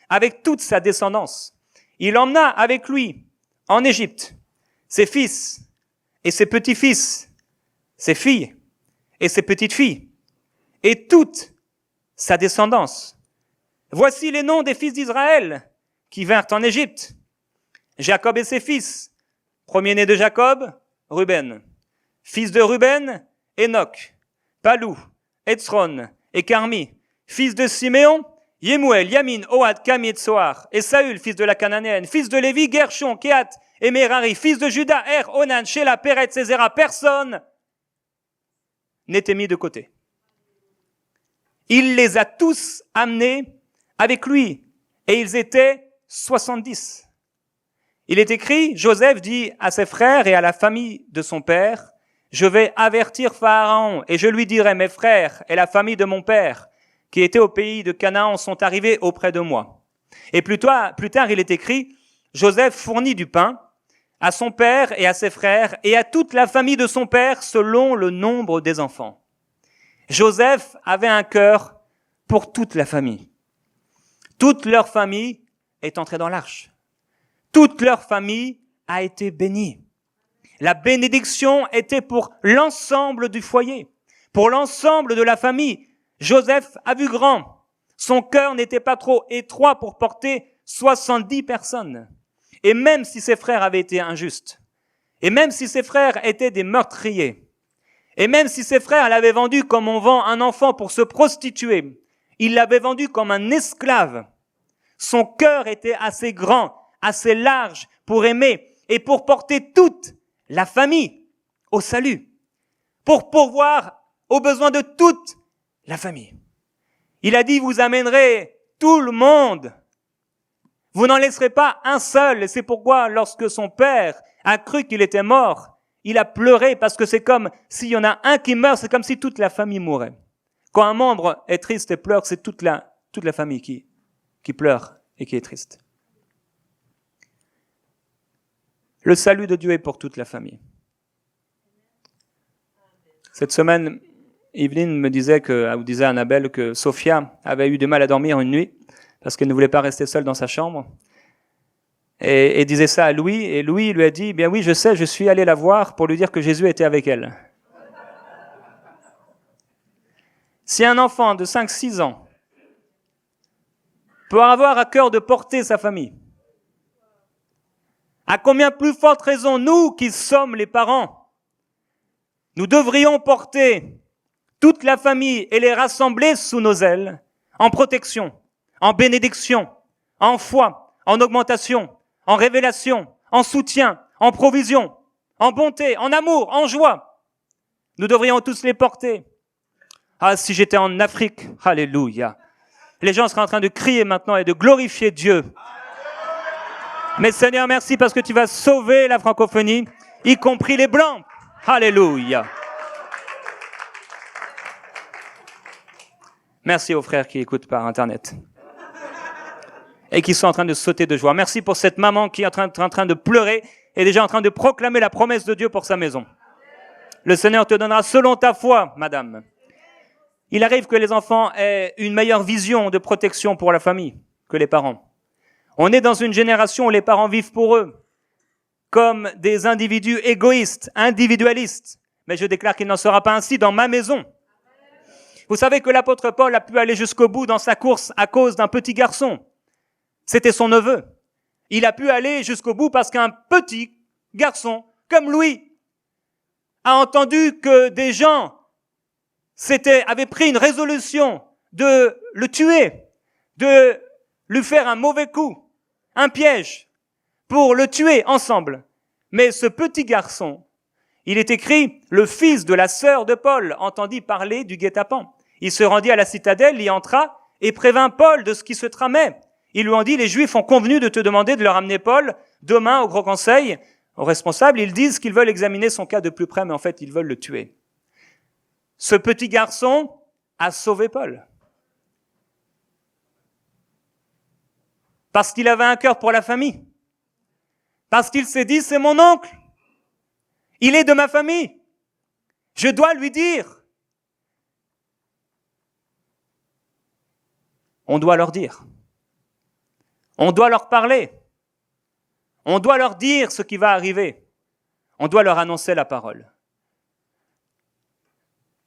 avec toute sa descendance. Il emmena avec lui en Égypte ses fils et ses petits-fils, ses filles et ses petites-filles, et toute sa descendance. Voici les noms des fils d'Israël qui vinrent en Égypte. Jacob et ses fils. Premier-né de Jacob, Ruben. Fils de Ruben, Enoch, Palou, Hetzron et Carmi. Fils de Siméon, Yemuel, Yamin, Ohad, Cami et Tsoar. Et Saül, fils de la Cananéenne. Fils de Lévi, Gershon, Kehat et Merari. Fils de Juda, Er, Onan, Shelah, Péret, Zézéra. Personne n'était mis de côté. Il les a tous amenés avec lui. Et ils étaient 70. Il est écrit, Joseph dit à ses frères et à la famille de son père, je vais avertir Pharaon et je lui dirai, mes frères et la famille de mon père qui étaient au pays de Canaan sont arrivés auprès de moi. Et plus tard, il est écrit, Joseph fournit du pain à son père et à ses frères et à toute la famille de son père selon le nombre des enfants. Joseph avait un cœur pour toute la famille. Toute leur famille est entrée dans l'arche. Toute leur famille a été bénie. La bénédiction était pour l'ensemble du foyer, pour l'ensemble de la famille. Joseph a vu grand. Son cœur n'était pas trop étroit pour porter 70 personnes. Et même si ses frères avaient été injustes, et même si ses frères étaient des meurtriers, et même si ses frères l'avaient vendu comme on vend un enfant pour se prostituer, il l'avait vendu comme un esclave. Son cœur était assez grand, assez large pour aimer et pour porter toute la famille au salut, pour pourvoir aux besoins de toute la famille. Il a dit, vous amènerez tout le monde. Vous n'en laisserez pas un seul. Et c'est pourquoi, lorsque son père a cru qu'il était mort, il a pleuré, parce que c'est comme s'il y en a un qui meurt, c'est comme si toute la famille mourait. Quand un membre est triste et pleure, c'est toute la famille qui pleure et qui est triste. Le salut de Dieu est pour toute la famille. Cette semaine, Yveline me disait ou disait à Annabelle que Sophia avait eu du mal à dormir une nuit parce qu'elle ne voulait pas rester seule dans sa chambre. Et disait ça à Louis, et Louis lui a dit, bien oui, je sais, je suis allé la voir pour lui dire que Jésus était avec elle. Si un enfant de 5-6 ans peut avoir à cœur de porter sa famille, à combien plus forte raison, nous qui sommes les parents, nous devrions porter toute la famille et les rassembler sous nos ailes, en protection, en bénédiction, en foi, en augmentation, en révélation, en soutien, en provision, en bonté, en amour, en joie. Nous devrions tous les porter. Ah, si j'étais en Afrique, alléluia. Les gens seraient en train de crier maintenant et de glorifier Dieu. Mais Seigneur, merci parce que tu vas sauver la francophonie, y compris les Blancs. Alléluia. Merci aux frères qui écoutent par Internet et qui sont en train de sauter de joie. Merci pour cette maman qui est en train de pleurer et déjà en train de proclamer la promesse de Dieu pour sa maison. Le Seigneur te donnera selon ta foi, madame. Il arrive que les enfants aient une meilleure vision de protection pour la famille que les parents. On est dans une génération où les parents vivent pour eux comme des individus égoïstes, individualistes. Mais je déclare qu'il n'en sera pas ainsi dans ma maison. Vous savez que l'apôtre Paul a pu aller jusqu'au bout dans sa course à cause d'un petit garçon. C'était son neveu. Il a pu aller jusqu'au bout parce qu'un petit garçon, comme Louis, a entendu que des gens avaient pris une résolution de le tuer, de lui faire un mauvais coup, un piège, pour le tuer ensemble. Mais ce petit garçon, il est écrit, le fils de la sœur de Paul, entendit parler du guet-apens. Il se rendit à la citadelle, y entra et prévint Paul de ce qui se tramait. Ils lui ont dit, les Juifs ont convenu de te demander de leur amener Paul demain au Gros Conseil, aux responsables. Ils disent qu'ils veulent examiner son cas de plus près, mais en fait, ils veulent le tuer. Ce petit garçon a sauvé Paul. Parce qu'il avait un cœur pour la famille. Parce qu'il s'est dit, c'est mon oncle. Il est de ma famille. Je dois lui dire. On doit leur dire. On doit leur parler. On doit leur dire ce qui va arriver. On doit leur annoncer la parole.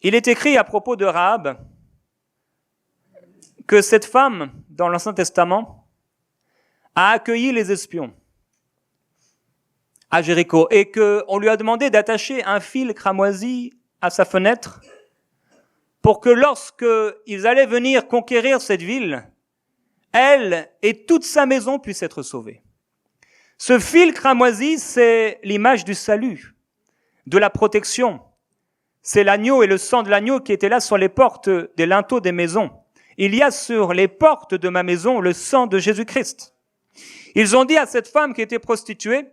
Il est écrit à propos de Rahab que cette femme, dans l'Ancien Testament, a accueilli les espions à Jéricho et qu'on lui a demandé d'attacher un fil cramoisi à sa fenêtre pour que lorsqu'ils allaient venir conquérir cette ville, elle et toute sa maison puissent être sauvées. Ce fil cramoisi, c'est l'image du salut, de la protection. C'est l'agneau et le sang de l'agneau qui étaient là sur les portes des linteaux des maisons. Il y a sur les portes de ma maison le sang de Jésus-Christ. Ils ont dit à cette femme qui était prostituée,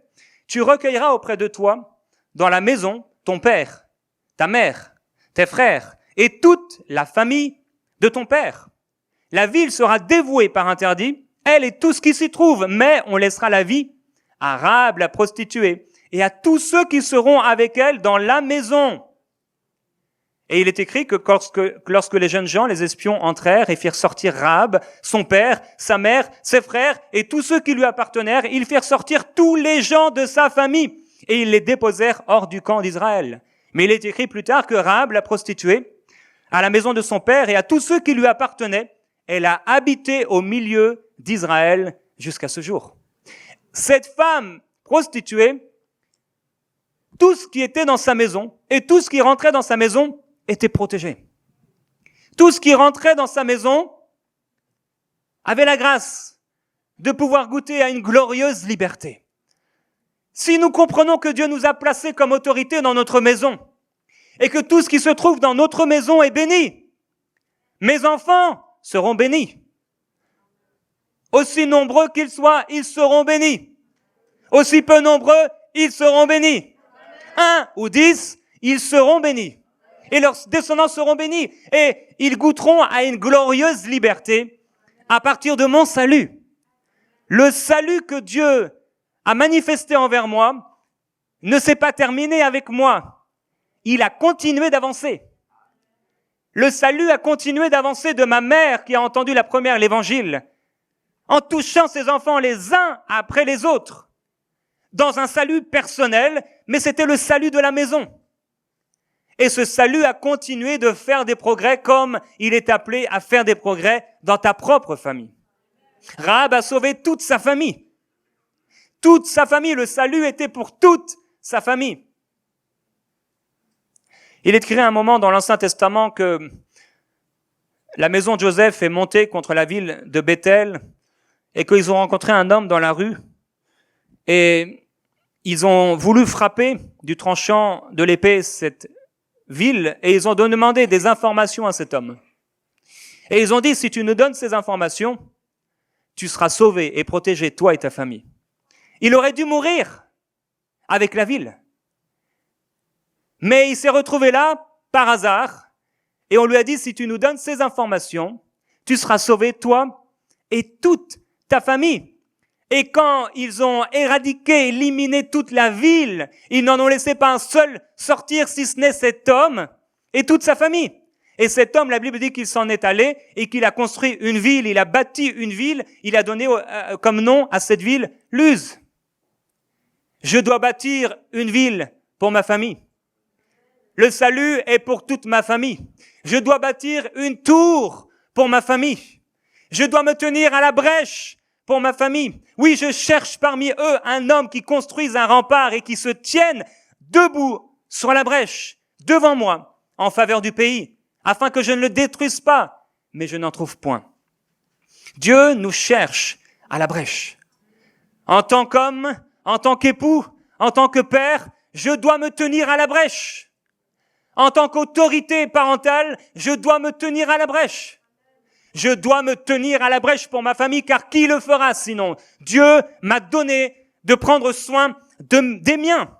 tu recueilleras auprès de toi, dans la maison, ton père, ta mère, tes frères et toute la famille de ton père. La ville sera dévouée par interdit, elle et tout ce qui s'y trouve, mais on laissera la vie à Rahab, la prostituée, et à tous ceux qui seront avec elle dans la maison. Et il est écrit que lorsque les jeunes gens, les espions, entrèrent et firent sortir Rahab, son père, sa mère, ses frères et tous ceux qui lui appartenaient, ils firent sortir tous les gens de sa famille et ils les déposèrent hors du camp d'Israël. Mais il est écrit plus tard que Rahab, la prostituée, à la maison de son père et à tous ceux qui lui appartenaient, elle a habité au milieu d'Israël jusqu'à ce jour. Cette femme prostituée, tout ce qui était dans sa maison et tout ce qui rentrait dans sa maison était protégé. Tout ce qui rentrait dans sa maison avait la grâce de pouvoir goûter à une glorieuse liberté. Si nous comprenons que Dieu nous a placés comme autorité dans notre maison et que tout ce qui se trouve dans notre maison est béni, mes enfants seront bénis. Aussi nombreux qu'ils soient, ils seront bénis. Aussi peu nombreux, ils seront bénis. 1 ou 10, ils seront bénis. Et leurs descendants seront bénis. Et ils goûteront à une glorieuse liberté à partir de mon salut. Le salut que Dieu a manifesté envers moi ne s'est pas terminé avec moi. Il a continué d'avancer. Le salut a continué d'avancer de ma mère qui a entendu la première l'évangile, en touchant ses enfants les uns après les autres, dans un salut personnel, mais c'était le salut de la maison. Et ce salut a continué de faire des progrès comme il est appelé à faire des progrès dans ta propre famille. Rahab a sauvé toute sa famille. Toute sa famille, le salut était pour toute sa famille. Il est écrit à un moment dans l'Ancien Testament que la maison de Joseph est montée contre la ville de Bethel et qu'ils ont rencontré un homme dans la rue et ils ont voulu frapper du tranchant de l'épée cette ville et ils ont demandé des informations à cet homme. Et ils ont dit, si tu nous donnes ces informations, tu seras sauvé et protégé, toi et ta famille. Il aurait dû mourir avec la ville. Mais il s'est retrouvé là, par hasard, et on lui a dit, si tu nous donnes ces informations, tu seras sauvé, toi et toute ta famille. Et quand ils ont éradiqué, éliminé toute la ville, ils n'en ont laissé pas un seul sortir, si ce n'est cet homme et toute sa famille. Et cet homme, la Bible dit qu'il s'en est allé et qu'il a construit une ville, il a bâti une ville, il a donné comme nom à cette ville Luz. Je dois bâtir une ville pour ma famille. Le salut est pour toute ma famille. Je dois bâtir une tour pour ma famille. Je dois me tenir à la brèche pour ma famille. Oui, je cherche parmi eux un homme qui construise un rempart et qui se tienne debout sur la brèche, devant moi, en faveur du pays, afin que je ne le détruise pas, mais je n'en trouve point. Dieu nous cherche à la brèche. En tant qu'homme, en tant qu'époux, en tant que père, je dois me tenir à la brèche. En tant qu'autorité parentale, je dois me tenir à la brèche. Je dois me tenir à la brèche pour ma famille, car qui le fera sinon? Dieu m'a donné de prendre soin des miens.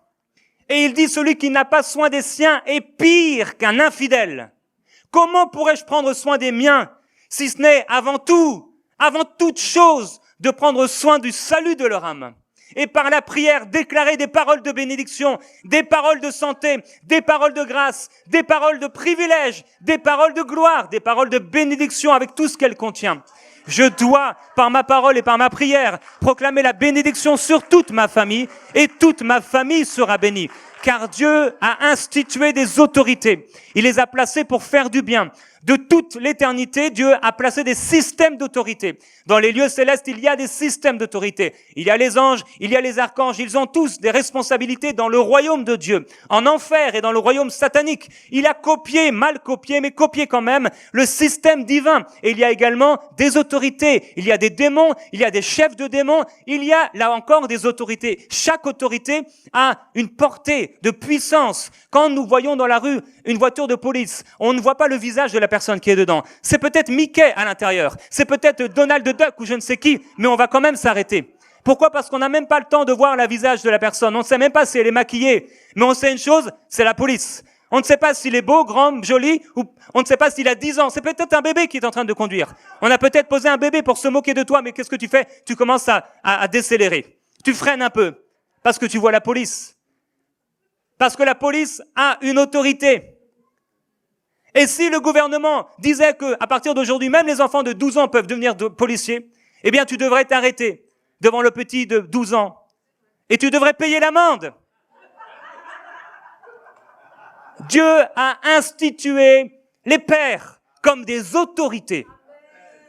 Et il dit, celui qui n'a pas soin des siens est pire qu'un infidèle. Comment pourrais-je prendre soin des miens, si ce n'est avant toute chose, de prendre soin du salut de leur âme? Et par la prière, déclarer des paroles de bénédiction, des paroles de santé, des paroles de grâce, des paroles de privilège, des paroles de gloire, des paroles de bénédiction avec tout ce qu'elle contient. Je dois, par ma parole et par ma prière, proclamer la bénédiction sur toute ma famille et toute ma famille sera bénie. Car Dieu a institué des autorités. Il les a placées pour faire du bien. De toute l'éternité, Dieu a placé des systèmes d'autorité. Dans les lieux célestes, il y a des systèmes d'autorité. Il y a les anges, il y a les archanges. Ils ont tous des responsabilités dans le royaume de Dieu. En enfer et dans le royaume satanique, il a copié, mal copié, mais copié quand même, le système divin. Et il y a également des autorités. Il y a des démons, il y a des chefs de démons. Il y a, là encore, des autorités. Chaque autorité a une portée de puissance. Quand nous voyons dans la rue une voiture de police, on ne voit pas le visage de la personne qui est dedans. C'est peut-être Mickey à l'intérieur, c'est peut-être Donald Duck ou je ne sais qui, mais on va quand même s'arrêter. Pourquoi? Parce qu'on n'a même pas le temps de voir le visage de la personne. On ne sait même pas si elle est maquillée. Mais on sait une chose, c'est la police. On ne sait pas s'il est beau, grand, joli, ou on ne sait pas s'il a 10 ans. C'est peut-être un bébé qui est en train de conduire. On a peut-être posé un bébé pour se moquer de toi, mais qu'est-ce que tu fais? Tu commences à décélérer. Tu freines un peu, parce que tu vois la police. Parce que la police a une autorité. Et si le gouvernement disait que, à partir d'aujourd'hui, même les enfants de 12 ans peuvent devenir policiers, eh bien, tu devrais t'arrêter devant le petit de 12 ans. Et tu devrais payer l'amende. Dieu a institué les pères comme des autorités.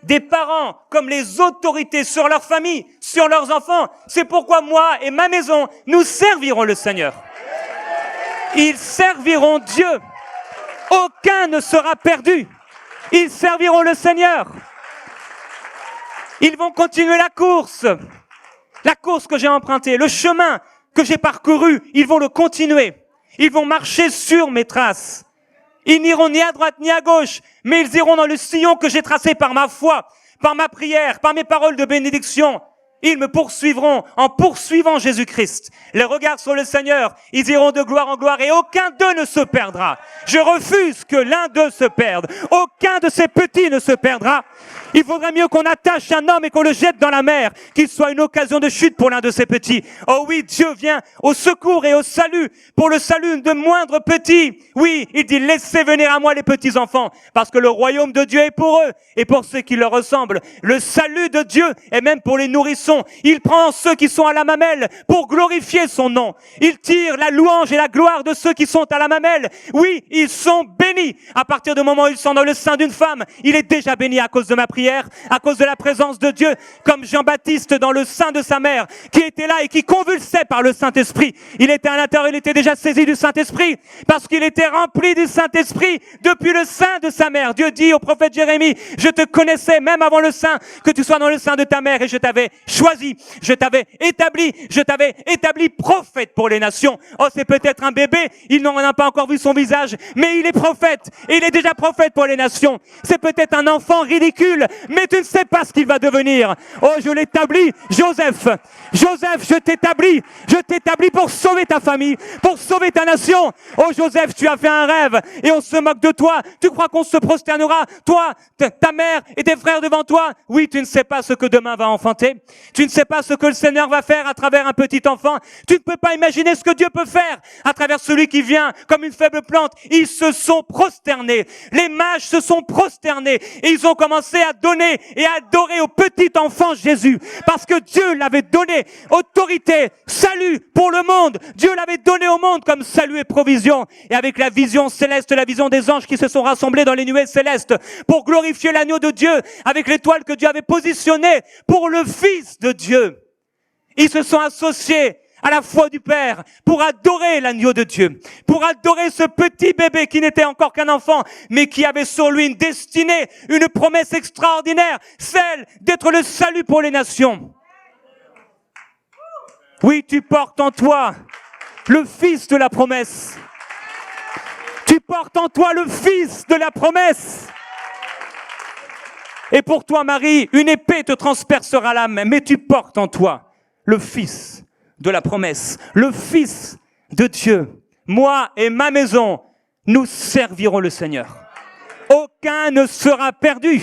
Des parents comme les autorités sur leur famille, sur leurs enfants. C'est pourquoi moi et ma maison, nous servirons le Seigneur. Ils serviront Dieu. Aucun ne sera perdu. Ils serviront le Seigneur. Ils vont continuer la course que j'ai empruntée, le chemin que j'ai parcouru, ils vont le continuer. Ils vont marcher sur mes traces. Ils n'iront ni à droite ni à gauche, mais ils iront dans le sillon que j'ai tracé par ma foi, par ma prière, par mes paroles de bénédiction. Ils me poursuivront en poursuivant Jésus-Christ. Les regards sur le Seigneur, ils iront de gloire en gloire et aucun d'eux ne se perdra. Je refuse que l'un d'eux se perde. Aucun de ces petits ne se perdra. Il faudrait mieux qu'on attache un homme et qu'on le jette dans la mer, qu'il soit une occasion de chute pour l'un de ces petits. Oh oui, Dieu vient au secours et au salut, pour le salut de moindres petits. Oui, il dit, laissez venir à moi les petits enfants, parce que le royaume de Dieu est pour eux et pour ceux qui leur ressemblent. Le salut de Dieu est même pour les nourrissons. Il prend ceux qui sont à la mamelle pour glorifier son nom. Il tire la louange et la gloire de ceux qui sont à la mamelle. Oui, ils sont bénis. À partir du moment où ils sont dans le sein d'une femme, il est déjà béni à cause de ma prière, à cause de la présence de Dieu, comme Jean-Baptiste dans le sein de sa mère, qui était là et qui convulsait par le Saint-Esprit. Il était à l'intérieur, il était déjà saisi du Saint-Esprit, parce qu'il était rempli du Saint-Esprit depuis le sein de sa mère. Dieu dit au prophète Jérémie, je te connaissais même avant le sein, que tu sois dans le sein de ta mère, et je t'avais choisi, je t'avais établi prophète pour les nations. Oh, c'est peut-être un bébé, il n'en a pas encore vu son visage, mais il est prophète, et il est déjà prophète pour les nations. C'est peut-être un enfant ridicule, mais tu ne sais pas ce qu'il va devenir. Oh, je l'établis, Joseph, je t'établis pour sauver ta famille, pour sauver ta nation. Oh, Joseph, tu as fait un rêve, et on se moque de toi. Tu crois qu'on se prosternera, toi, ta mère et tes frères devant toi? Oui, tu ne sais pas ce que demain va enfanter. Tu ne sais pas ce que le Seigneur va faire à travers un petit enfant. Tu ne peux pas imaginer ce que Dieu peut faire à travers celui qui vient comme une faible plante. Ils se sont prosternés. Les mages se sont prosternés et ils ont commencé à donner et à adorer au petit enfant Jésus. Parce que Dieu l'avait donné autorité, salut pour le monde. Dieu l'avait donné au monde comme salut et provision. Et avec la vision céleste, la vision des anges qui se sont rassemblés dans les nuées célestes pour glorifier l'agneau de Dieu avec l'étoile que Dieu avait positionnée pour le Fils de Dieu. Ils se sont associés à la foi du Père pour adorer l'agneau de Dieu, pour adorer ce petit bébé qui n'était encore qu'un enfant, mais qui avait sur lui une destinée, une promesse extraordinaire, celle d'être le salut pour les nations. Oui, tu portes en toi le Fils de la promesse. Tu portes en toi le Fils de la promesse. Et pour toi, Marie, une épée te transpercera l'âme, mais tu portes en toi le Fils de la promesse, le Fils de Dieu. Moi et ma maison, nous servirons le Seigneur. Aucun ne sera perdu.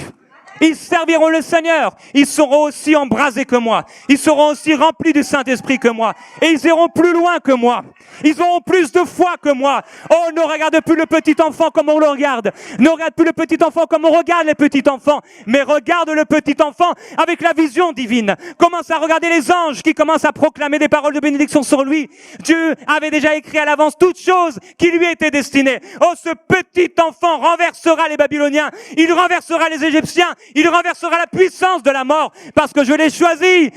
Ils serviront le Seigneur. Ils seront aussi embrasés que moi. Ils seront aussi remplis du Saint-Esprit que moi. Et ils iront plus loin que moi. Ils auront plus de foi que moi. Oh, ne regarde plus le petit enfant comme on le regarde. Ne regarde plus le petit enfant comme on regarde les petits enfants. Mais regarde le petit enfant avec la vision divine. Commence à regarder les anges qui commencent à proclamer des paroles de bénédiction sur lui. Dieu avait déjà écrit à l'avance toutes choses qui lui étaient destinées. Oh, ce petit enfant renversera les Babyloniens. Il renversera les Égyptiens. Il renversera la puissance de la mort parce que je l'ai choisi.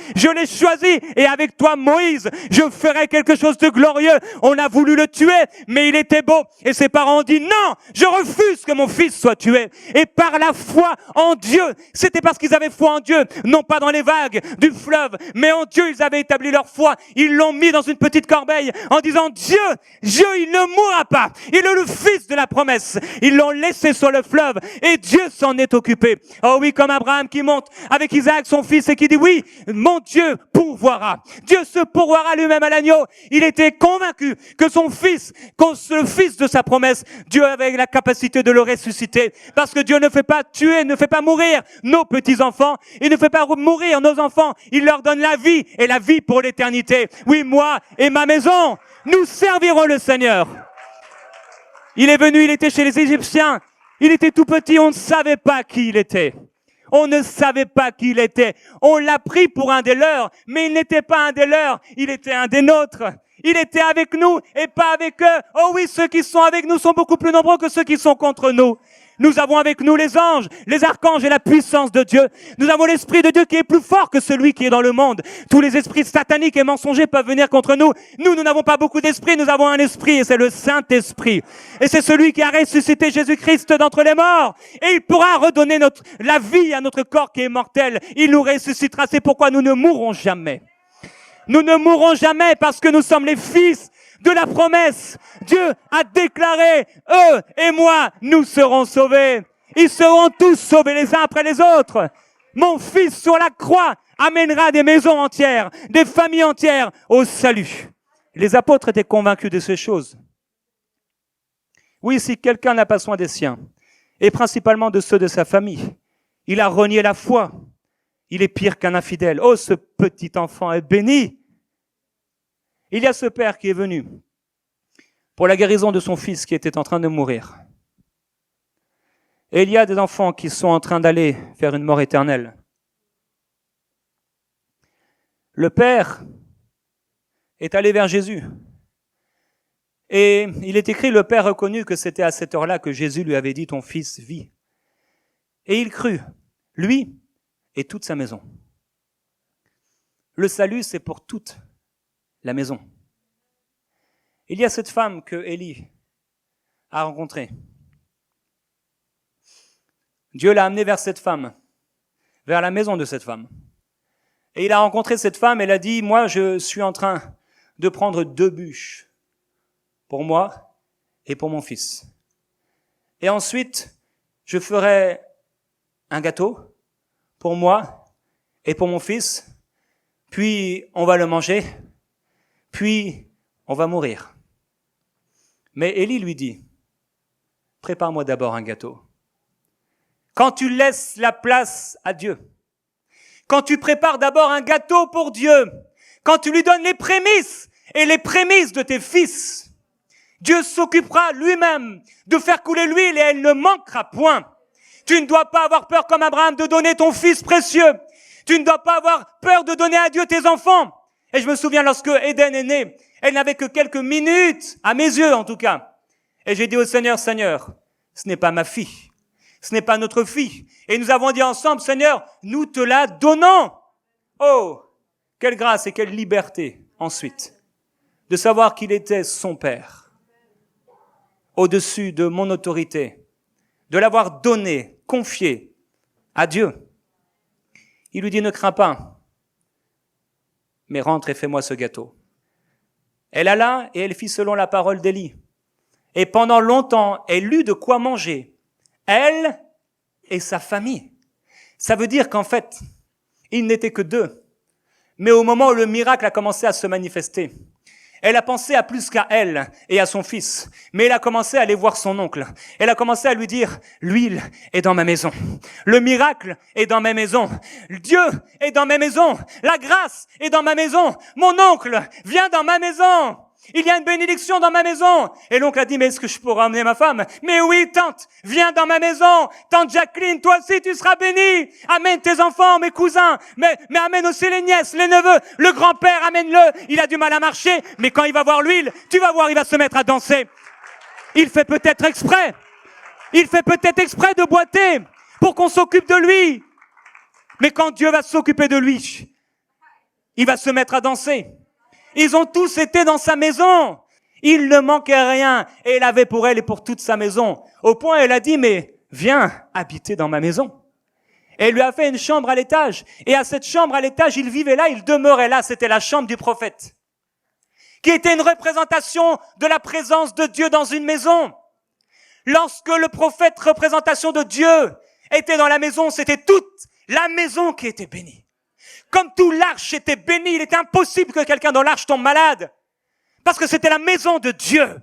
Et avec toi, Moïse, je ferai quelque chose de glorieux. On a voulu le tuer, mais il était beau. Et ses parents ont dit non, je refuse que mon fils soit tué. Et par la foi en Dieu, c'était parce qu'ils avaient foi en Dieu, non pas dans les vagues du fleuve, mais en Dieu, ils avaient établi leur foi. Ils l'ont mis dans une petite corbeille en disant Dieu, il ne mourra pas. Il est le fils de la promesse. Ils l'ont laissé sur le fleuve et Dieu s'en est occupé. Oh oui, comme Abraham qui monte avec Isaac son fils et qui dit oui, mon Dieu pourvoira. Dieu se pourvoira lui-même à l'agneau. Il était convaincu que son fils, le fils de sa promesse, Dieu avait la capacité de le ressusciter. Parce que Dieu ne fait pas tuer, ne fait pas mourir nos petits-enfants. Il ne fait pas mourir nos enfants. Il leur donne la vie et la vie pour l'éternité. Oui, moi et ma maison, nous servirons le Seigneur. Il est venu, il était chez les Égyptiens. Il était tout petit, on ne savait pas qui il était. On ne savait pas qui il était. On l'a pris pour un des leurs, mais il n'était pas un des leurs, il était un des nôtres. Il était avec nous et pas avec eux. Oh oui, ceux qui sont avec nous sont beaucoup plus nombreux que ceux qui sont contre nous. Nous avons avec nous les anges, les archanges et la puissance de Dieu. Nous avons l'Esprit de Dieu qui est plus fort que celui qui est dans le monde. Tous les esprits sataniques et mensongers peuvent venir contre nous. Nous n'avons pas beaucoup d'esprit, nous avons un esprit et c'est le Saint-Esprit. Et c'est celui qui a ressuscité Jésus-Christ d'entre les morts. Et il pourra redonner la vie à notre corps qui est mortel. Il nous ressuscitera. C'est pourquoi nous ne mourrons jamais. Nous ne mourrons jamais parce que nous sommes les fils de la promesse. Dieu a déclaré, eux et moi, nous serons sauvés. Ils seront tous sauvés les uns après les autres. Mon fils sur la croix amènera des maisons entières, des familles entières au salut. Les apôtres étaient convaincus de ces choses. Oui, si quelqu'un n'a pas soin des siens, et principalement de ceux de sa famille, il a renié la foi. Il est pire qu'un infidèle. Oh, ce petit enfant est béni. Il y a ce père qui est venu pour la guérison de son fils qui était en train de mourir. Et il y a des enfants qui sont en train d'aller vers une mort éternelle. Le père est allé vers Jésus. Et il est écrit, le père reconnut que c'était à cette heure-là que Jésus lui avait dit, ton fils vit. Et il crut, lui et toute sa maison. Le salut, c'est pour toute la maison. Il y a cette femme que Élie a rencontrée. Dieu l'a amenée vers cette femme, vers la maison de cette femme. Et il a rencontré cette femme, elle a dit, moi je suis en train de prendre 2 bûches pour moi et pour mon fils. Et ensuite, je ferai un gâteau pour moi et pour mon fils, puis on va le manger, puis on va mourir. Mais Élie lui dit, prépare-moi d'abord un gâteau. Quand tu laisses la place à Dieu, quand tu prépares d'abord un gâteau pour Dieu, quand tu lui donnes les prémices et les prémices de tes fils, Dieu s'occupera lui-même de faire couler l'huile et elle ne manquera point. Tu ne dois pas avoir peur comme Abraham de donner ton fils précieux. Tu ne dois pas avoir peur de donner à Dieu tes enfants. Et je me souviens lorsque Éden est née, elle n'avait que quelques minutes, à mes yeux en tout cas. Et j'ai dit au Seigneur, Seigneur, ce n'est pas ma fille. Ce n'est pas notre fille. Et nous avons dit ensemble, Seigneur, nous te la donnons. Oh, quelle grâce et quelle liberté ensuite de savoir qu'il était son père, au-dessus de mon autorité, de l'avoir donné, confié à Dieu. Il lui dit, ne crains pas, mais rentre et fais-moi ce gâteau. Elle alla et elle fit selon la parole d'Élie. Et pendant longtemps, elle eut de quoi manger, elle et sa famille. Ça veut dire qu'en fait, ils n'étaient que 2. Mais au moment où le miracle a commencé à se manifester, elle a pensé à plus qu'à elle et à son fils. Mais elle a commencé à aller voir son oncle. Elle a commencé à lui dire, l'huile est dans ma maison. Le miracle est dans ma maison. Dieu est dans ma maison. La grâce est dans ma maison. Mon oncle vient dans ma maison. Il y a une bénédiction dans ma maison. Et l'oncle a dit, mais est-ce que je pourrais emmener ma femme? Mais oui, tante, viens dans ma maison. Tante Jacqueline, toi aussi, tu seras bénie. Amène tes enfants, mes cousins. Mais amène aussi les nièces, les neveux. Le grand-père, amène-le. Il a du mal à marcher. Mais quand il va voir l'huile, tu vas voir, il va se mettre à danser. Il fait peut-être exprès. Il fait peut-être exprès de boiter pour qu'on s'occupe de lui. Mais quand Dieu va s'occuper de lui, il va se mettre à danser. Ils ont tous été dans sa maison. Il ne manquait rien. Et il avait pour elle et pour toute sa maison. Au point, elle a dit, mais viens habiter dans ma maison. Et elle lui a fait une chambre à l'étage. Et à cette chambre à l'étage, il vivait là, il demeurait là. C'était la chambre du prophète, qui était une représentation de la présence de Dieu dans une maison. Lorsque le prophète, représentation de Dieu, était dans la maison, c'était toute la maison qui était bénie. Comme tout l'arche était béni, il était impossible que quelqu'un dans l'arche tombe malade. Parce que c'était la maison de Dieu.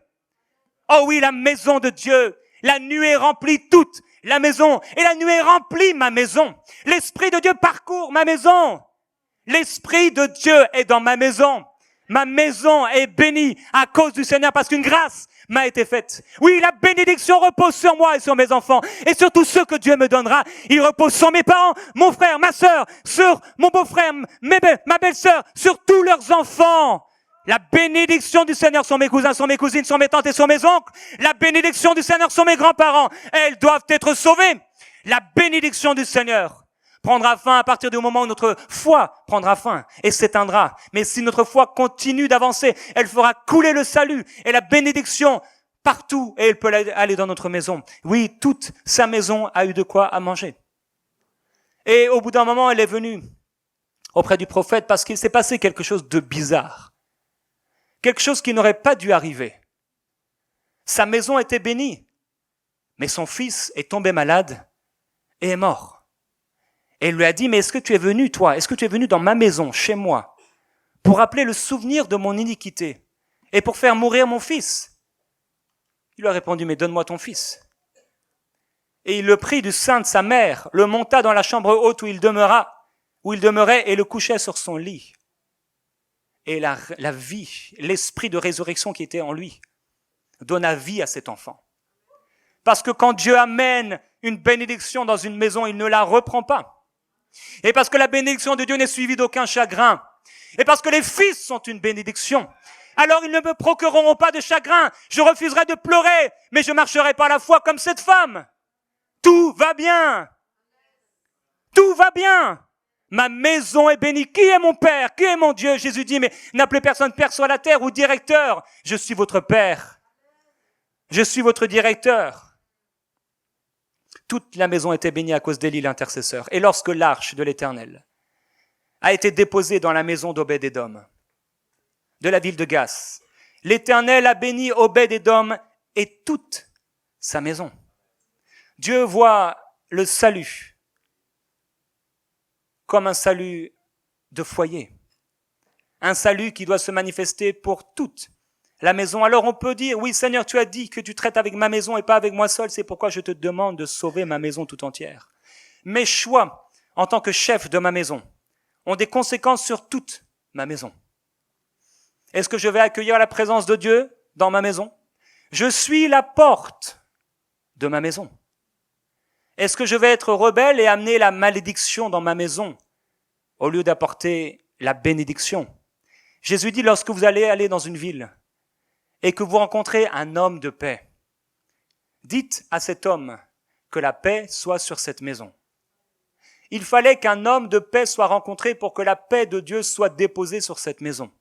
Oh oui, la maison de Dieu. La nuée remplit toute la maison. Et la nuée remplit ma maison. L'Esprit de Dieu parcourt ma maison. L'Esprit de Dieu est dans ma maison. Ma maison est bénie à cause du Seigneur parce qu'une grâce m'a été faite. Oui, la bénédiction repose sur moi et sur mes enfants et sur tous ceux que Dieu me donnera. Il repose sur mes parents, mon frère, ma sœur, sur mon beau-frère, ma belle-sœur, sur tous leurs enfants. La bénédiction du Seigneur sur mes cousins, sur mes cousines, sur mes tantes et sur mes oncles. La bénédiction du Seigneur sur mes grands-parents. Elles doivent être sauvées. La bénédiction du Seigneur prendra fin à partir du moment où notre foi prendra fin et s'éteindra. Mais si notre foi continue d'avancer, elle fera couler le salut et la bénédiction partout et elle peut aller dans notre maison. Oui, toute sa maison a eu de quoi à manger. Et au bout d'un moment, elle est venue auprès du prophète parce qu'il s'est passé quelque chose de bizarre. Quelque chose qui n'aurait pas dû arriver. Sa maison était bénie, mais son fils est tombé malade et est mort. Et il lui a dit, mais est-ce que tu es venu, toi? Est-ce que tu es venu dans ma maison, chez moi, pour rappeler le souvenir de mon iniquité et pour faire mourir mon fils? Il lui a répondu, mais donne-moi ton fils. Et il le prit du sein de sa mère, le monta dans la chambre haute où il demeurait et le couchait sur son lit. Et la vie, l'esprit de résurrection qui était en lui, donna vie à cet enfant. Parce que quand Dieu amène une bénédiction dans une maison, il ne la reprend pas. Et parce que la bénédiction de Dieu n'est suivie d'aucun chagrin. Et parce que les fils sont une bénédiction. Alors ils ne me procureront pas de chagrin. Je refuserai de pleurer, mais je marcherai par la foi comme cette femme. Tout va bien. Tout va bien. Ma maison est bénie. Qui est mon Père? Qui est mon Dieu? Jésus dit, mais n'appelez personne Père sur la terre ou directeur. Je suis votre Père. Je suis votre directeur. Toute la maison était bénie à cause d'Élie l'intercesseur. Et lorsque l'arche de l'Éternel a été déposée dans la maison d'Obed-Édom, de la ville de Gath, l'Éternel a béni Obed-Édom et toute sa maison. Dieu voit le salut comme un salut de foyer, un salut qui doit se manifester pour toute la maison. Alors on peut dire, oui Seigneur, tu as dit que tu traites avec ma maison et pas avec moi seul, c'est pourquoi je te demande de sauver ma maison tout entière. Mes choix en tant que chef de ma maison ont des conséquences sur toute ma maison. Est-ce que je vais accueillir la présence de Dieu dans ma maison? Je suis la porte de ma maison. Est-ce que je vais être rebelle et amener la malédiction dans ma maison au lieu d'apporter la bénédiction? Jésus dit, lorsque vous allez aller dans une ville et que vous rencontrez un homme de paix, dites à cet homme que la paix soit sur cette maison. Il fallait qu'un homme de paix soit rencontré pour que la paix de Dieu soit déposée sur cette maison.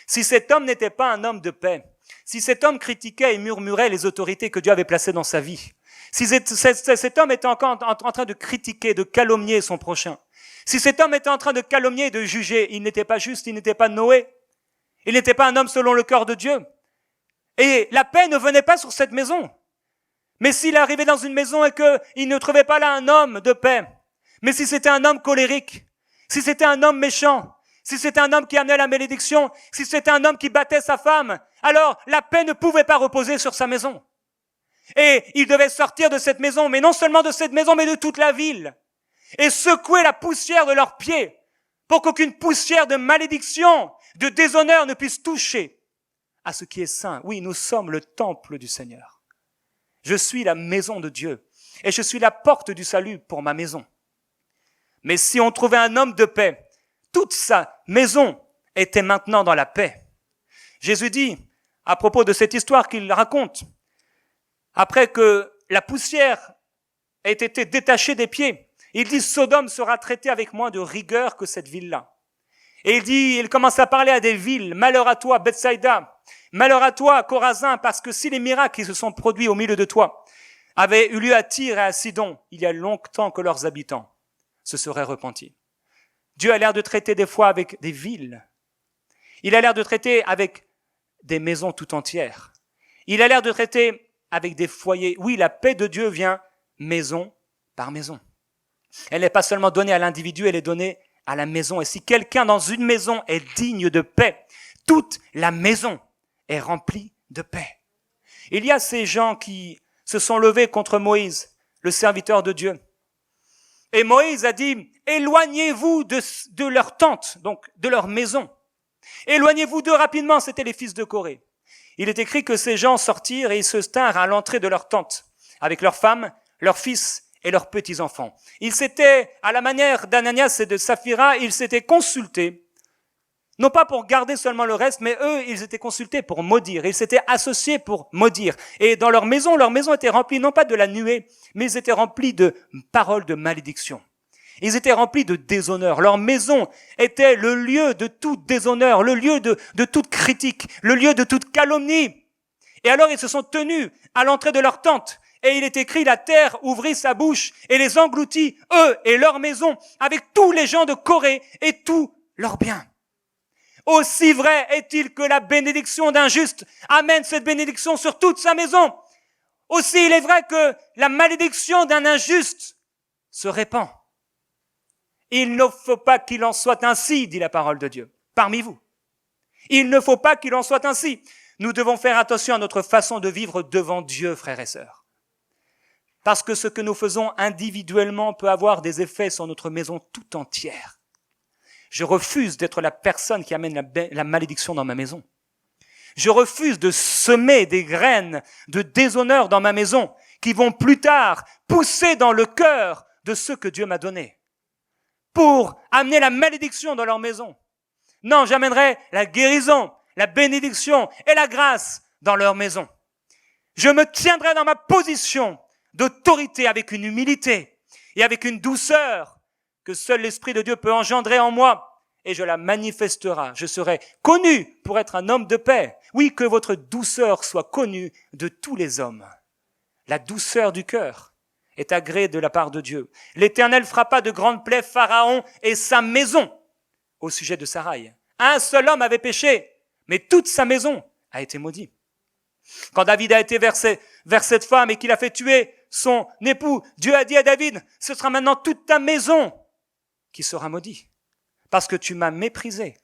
Si cet homme n'était pas un homme de paix, si cet homme critiquait et murmurait les autorités que Dieu avait placées dans sa vie, si cet homme était encore en train de critiquer, de calomnier son prochain, si cet homme était en train de calomnier et de juger, il n'était pas juste, il n'était pas Noé, il n'était pas un homme selon le cœur de Dieu. Et la paix ne venait pas sur cette maison. Mais s'il arrivait dans une maison et qu'il ne trouvait pas là un homme de paix, mais si c'était un homme colérique, si c'était un homme méchant, si c'était un homme qui amenait la malédiction, si c'était un homme qui battait sa femme, alors la paix ne pouvait pas reposer sur sa maison. Et il devait sortir de cette maison, mais non seulement de cette maison, mais de toute la ville, et secouer la poussière de leurs pieds, pour qu'aucune poussière de malédiction, de déshonneur ne puisse toucher à ce qui est saint. Oui, nous sommes le temple du Seigneur. Je suis la maison de Dieu, et je suis la porte du salut pour ma maison. Mais si on trouvait un homme de paix, toute sa maison était maintenant dans la paix. Jésus dit, à propos de cette histoire qu'il raconte, après que la poussière ait été détachée des pieds, il dit, Sodome sera traitée avec moins de rigueur que cette ville-là. Et il commence à parler à des villes, malheur à toi, Bethsaïda, malheur à toi, Chorazin, parce que si les miracles qui se sont produits au milieu de toi avaient eu lieu à Tyr et à Sidon, il y a longtemps que leurs habitants se seraient repentis. Dieu a l'air de traiter des fois avec des villes. Il a l'air de traiter avec des maisons tout entières. Il a l'air de traiter avec des foyers. Oui, la paix de Dieu vient maison par maison. Elle n'est pas seulement donnée à l'individu, elle est donnée à la maison. Et si quelqu'un dans une maison est digne de paix, toute la maison est remplie de paix. Il y a ces gens qui se sont levés contre Moïse, le serviteur de Dieu. Et Moïse a dit, éloignez-vous de leur tente, donc de leur maison. Éloignez-vous d'eux rapidement, c'était les fils de Corée. Il est écrit que ces gens sortirent et ils se tinrent à l'entrée de leur tente, avec leurs femmes, leurs fils et leurs petits-enfants. Ils s'étaient, à la manière d'Ananias et de Saphira, ils s'étaient consultés, non pas pour garder seulement le reste, mais eux, ils étaient consultés pour maudire. Ils s'étaient associés pour maudire. Et dans leur maison était remplie non pas de la nuée, mais ils étaient remplis de paroles de malédiction. Ils étaient remplis de déshonneur. Leur maison était le lieu de tout déshonneur, le lieu de toute critique, le lieu de toute calomnie. Et alors ils se sont tenus à l'entrée de leur tente. Et il est écrit, la terre ouvrit sa bouche et les engloutit, eux et leur maison, avec tous les gens de Corée et tous leurs biens. Aussi vrai est-il que la bénédiction d'un juste amène cette bénédiction sur toute sa maison. Aussi il est vrai que la malédiction d'un injuste se répand. Il ne faut pas qu'il en soit ainsi, dit la parole de Dieu, parmi vous. Il ne faut pas qu'il en soit ainsi. Nous devons faire attention à notre façon de vivre devant Dieu, frères et sœurs. Parce que ce que nous faisons individuellement peut avoir des effets sur notre maison tout entière. Je refuse d'être la personne qui amène la malédiction dans ma maison. Je refuse de semer des graines de déshonneur dans ma maison qui vont plus tard pousser dans le cœur de ceux que Dieu m'a donnés pour amener la malédiction dans leur maison. Non, j'amènerai la guérison, la bénédiction et la grâce dans leur maison. Je me tiendrai dans ma position d'autorité avec une humilité et avec une douceur que seul l'Esprit de Dieu peut engendrer en moi et je la manifesterai. Je serai connu pour être un homme de paix. Oui, que votre douceur soit connue de tous les hommes. La douceur du cœur est agréée de la part de Dieu. L'Éternel frappa de grandes plaies Pharaon et sa maison au sujet de Saraï. Un seul homme avait péché, mais toute sa maison a été maudite. Quand David a été vers cette femme et qu'il a fait tuer son époux, Dieu a dit à David, ce sera maintenant toute ta maison qui sera maudite, parce que tu m'as méprisé.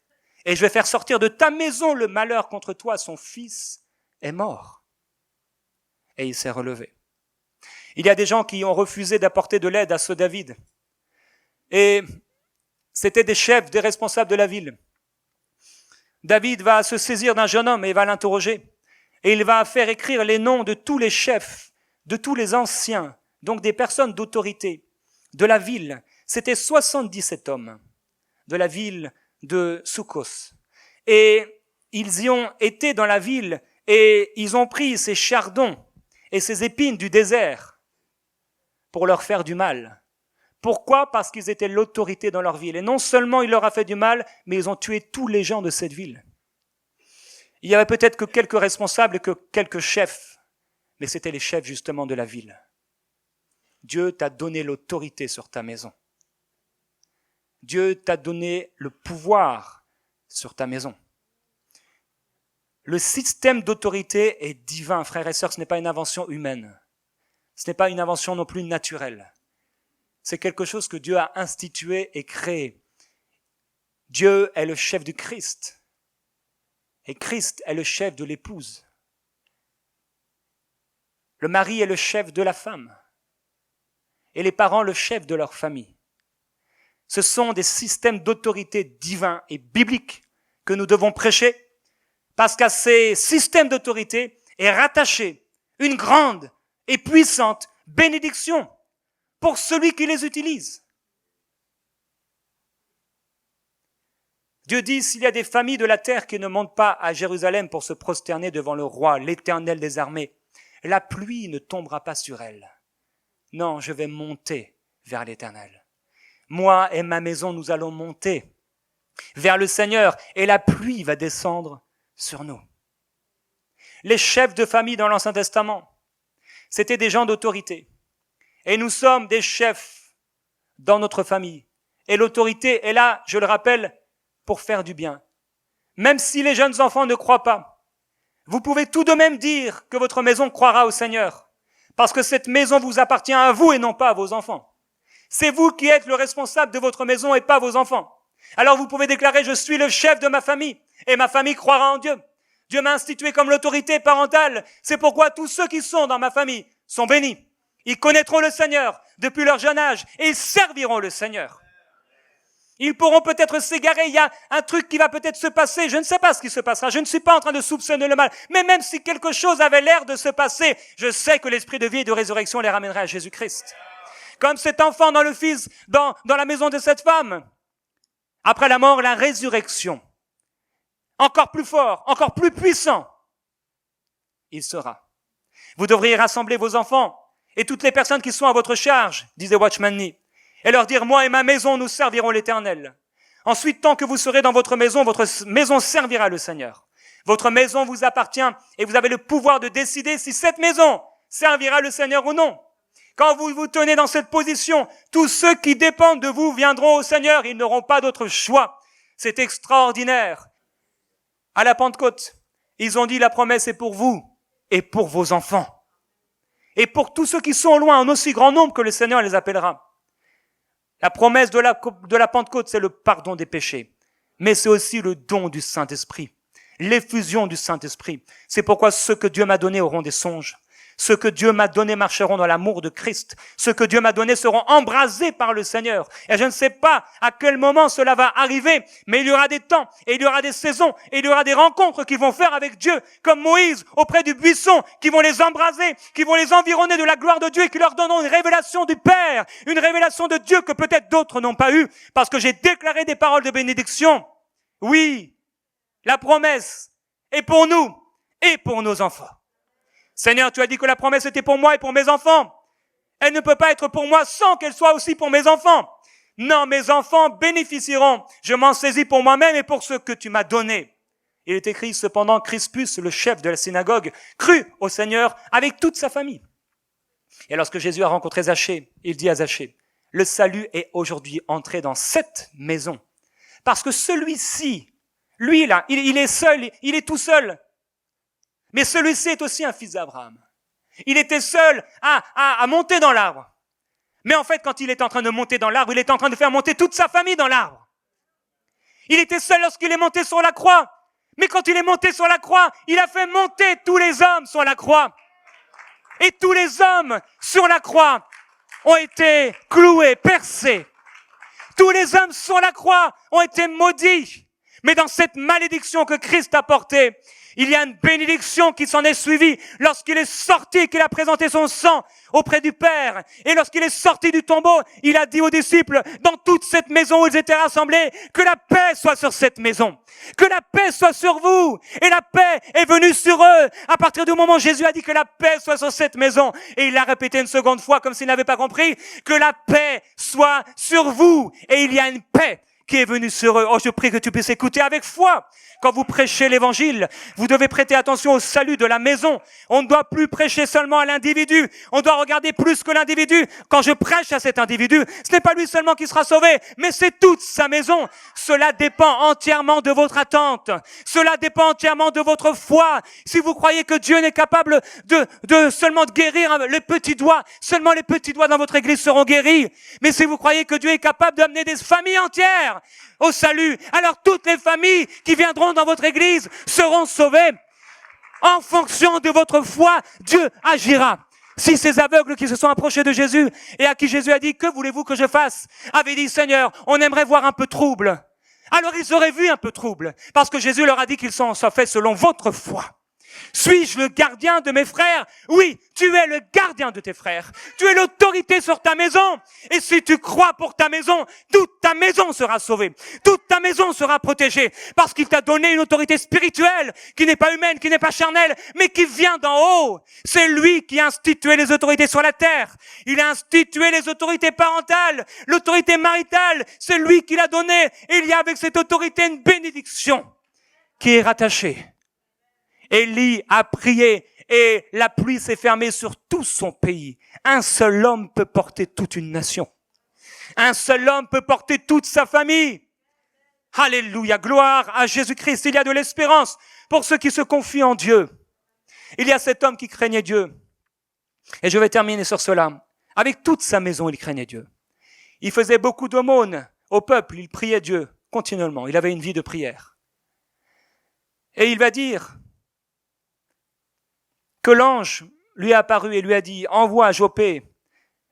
Et je vais faire sortir de ta maison le malheur contre toi. Son fils est mort. Et il s'est relevé. Il y a des gens qui ont refusé d'apporter de l'aide à ce David. Et c'était des chefs, des responsables de la ville. David va se saisir d'un jeune homme et va l'interroger. Et il va faire écrire les noms de tous les chefs, de tous les anciens, donc des personnes d'autorité de la ville. C'était 77 hommes de la ville de Sukkos. Et ils y ont été dans la ville et ils ont pris ces chardons et ces épines du désert pour leur faire du mal. Pourquoi ? Parce qu'ils étaient l'autorité dans leur ville. Et non seulement il leur a fait du mal, mais ils ont tué tous les gens de cette ville. Il y avait peut-être que quelques responsables et que quelques chefs, mais c'était les chefs justement de la ville. Dieu t'a donné l'autorité sur ta maison. Dieu t'a donné le pouvoir sur ta maison. Le système d'autorité est divin, frères et sœurs, ce n'est pas une invention humaine. Ce n'est pas une invention non plus naturelle. C'est quelque chose que Dieu a institué et créé. Dieu est le chef du Christ. Et Christ est le chef de l'épouse. Le mari est le chef de la femme. Et les parents le chef de leur famille. Ce sont des systèmes d'autorité divins et bibliques que nous devons prêcher, parce qu'à ces systèmes d'autorité est rattachée une grande et puissante bénédiction pour celui qui les utilise. Dieu dit, s'il y a des familles de la terre qui ne montent pas à Jérusalem pour se prosterner devant le roi, l'Éternel des armées, la pluie ne tombera pas sur elles. Non, je vais monter vers l'Éternel. Moi et ma maison, nous allons monter vers le Seigneur et la pluie va descendre sur nous. Les chefs de famille dans l'Ancien Testament, c'était des gens d'autorité. Et nous sommes des chefs dans notre famille. Et l'autorité est là, je le rappelle, pour faire du bien. Même si les jeunes enfants ne croient pas, vous pouvez tout de même dire que votre maison croira au Seigneur. Parce que cette maison vous appartient à vous et non pas à vos enfants. C'est vous qui êtes le responsable de votre maison et pas vos enfants. Alors vous pouvez déclarer, je suis le chef de ma famille et ma famille croira en Dieu. Dieu m'a institué comme l'autorité parentale. C'est pourquoi tous ceux qui sont dans ma famille sont bénis. Ils connaîtront le Seigneur depuis leur jeune âge et ils serviront le Seigneur. Ils pourront peut-être s'égarer, il y a un truc qui va peut-être se passer, je ne sais pas ce qui se passera, je ne suis pas en train de soupçonner le mal, mais même si quelque chose avait l'air de se passer, je sais que l'esprit de vie et de résurrection les ramènerait à Jésus-Christ. Comme cet enfant dans le fils, dans la maison de cette femme. Après la mort, la résurrection. Encore plus fort, encore plus puissant, il sera. Vous devriez rassembler vos enfants et toutes les personnes qui sont à votre charge, disait Watchman Nee, et leur dire, moi et ma maison, nous servirons l'Éternel. Ensuite, tant que vous serez dans votre maison servira le Seigneur. Votre maison vous appartient et vous avez le pouvoir de décider si cette maison servira le Seigneur ou non. Quand vous vous tenez dans cette position, tous ceux qui dépendent de vous viendront au Seigneur, ils n'auront pas d'autre choix. C'est extraordinaire. À la Pentecôte, ils ont dit la promesse est pour vous et pour vos enfants. Et pour tous ceux qui sont loin, en aussi grand nombre que le Seigneur les appellera. La promesse de la Pentecôte, c'est le pardon des péchés. Mais c'est aussi le don du Saint-Esprit. L'effusion du Saint-Esprit. C'est pourquoi ceux que Dieu m'a donnés auront des songes. Ceux que Dieu m'a donnés marcheront dans l'amour de Christ. Ceux que Dieu m'a donnés seront embrasés par le Seigneur. Et je ne sais pas à quel moment cela va arriver, mais il y aura des temps, et il y aura des saisons, et il y aura des rencontres qu'ils vont faire avec Dieu, comme Moïse auprès du buisson, qui vont les embraser, qui vont les environner de la gloire de Dieu et qui leur donneront une révélation du Père, une révélation de Dieu que peut-être d'autres n'ont pas eue, parce que j'ai déclaré des paroles de bénédiction. Oui, la promesse est pour nous et pour nos enfants. Seigneur, tu as dit que la promesse était pour moi et pour mes enfants. Elle ne peut pas être pour moi sans qu'elle soit aussi pour mes enfants. Non, mes enfants bénéficieront. Je m'en saisis pour moi-même et pour ceux que tu m'as donnés. Il est écrit, cependant, Crispus, le chef de la synagogue, crut au Seigneur avec toute sa famille. Et lorsque Jésus a rencontré Zachée, il dit à Zachée, le salut est aujourd'hui entré dans cette maison. Parce que celui-ci, lui là, il est seul, il est tout seul. Mais celui-ci est aussi un fils d'Abraham. Il était seul à monter dans l'arbre. Mais en fait, quand il est en train de monter dans l'arbre, il est en train de faire monter toute sa famille dans l'arbre. Il était seul lorsqu'il est monté sur la croix. Mais quand il est monté sur la croix, il a fait monter tous les hommes sur la croix. Et tous les hommes sur la croix ont été cloués, percés. Tous les hommes sur la croix ont été maudits. Mais dans cette malédiction que Christ a portée, il y a une bénédiction qui s'en est suivie lorsqu'il est sorti, qu'il a présenté son sang auprès du Père. Et lorsqu'il est sorti du tombeau, il a dit aux disciples, dans toute cette maison où ils étaient rassemblés, que la paix soit sur cette maison. Que la paix soit sur vous. Et la paix est venue sur eux. À partir du moment où Jésus a dit que la paix soit sur cette maison. Et il l'a répété une seconde fois comme s'il n'avait pas compris. Que la paix soit sur vous. Et il y a une paix qui est venu sur eux. Oh, je prie que tu puisses écouter avec foi. Quand vous prêchez l'évangile, vous devez prêter attention au salut de la maison. On ne doit plus prêcher seulement à l'individu. On doit regarder plus que l'individu. Quand je prêche à cet individu, ce n'est pas lui seulement qui sera sauvé, mais c'est toute sa maison. Cela dépend entièrement de votre attente. Cela dépend entièrement de votre foi. Si vous croyez que Dieu n'est capable de seulement de guérir les petits doigts, seulement les petits doigts dans votre église seront guéris. Mais si vous croyez que Dieu est capable d'amener des familles entières au salut, alors toutes les familles qui viendront dans votre église seront sauvées. En fonction de votre foi, Dieu agira. Si ces aveugles qui se sont approchés de Jésus et à qui Jésus a dit « Que voulez-vous que je fasse ?» avaient dit « Seigneur, on aimerait voir un peu trouble. » Alors ils auraient vu un peu trouble parce que Jésus leur a dit qu'ils sont faits selon votre foi. Suis-je le gardien de mes frères? Oui, tu es le gardien de tes frères. Tu es l'autorité sur ta maison. Et si tu crois pour ta maison, toute ta maison sera sauvée. Toute ta maison sera protégée. Parce qu'il t'a donné une autorité spirituelle qui n'est pas humaine, qui n'est pas charnelle, mais qui vient d'en haut. C'est lui qui a institué les autorités sur la terre. Il a institué les autorités parentales, l'autorité maritale. C'est lui qui l'a donnée. Et il y a avec cette autorité une bénédiction qui est rattachée. Élie a prié et la pluie s'est fermée sur tout son pays. Un seul homme peut porter toute une nation. Un seul homme peut porter toute sa famille. Alléluia, gloire à Jésus-Christ. Il y a de l'espérance pour ceux qui se confient en Dieu. Il y a cet homme qui craignait Dieu. Et je vais terminer sur cela. Avec toute sa maison, il craignait Dieu. Il faisait beaucoup d'aumônes au peuple. Il priait Dieu continuellement. Il avait une vie de prière. Et il va dire que l'ange lui est apparu et lui a dit « Envoie à Joppé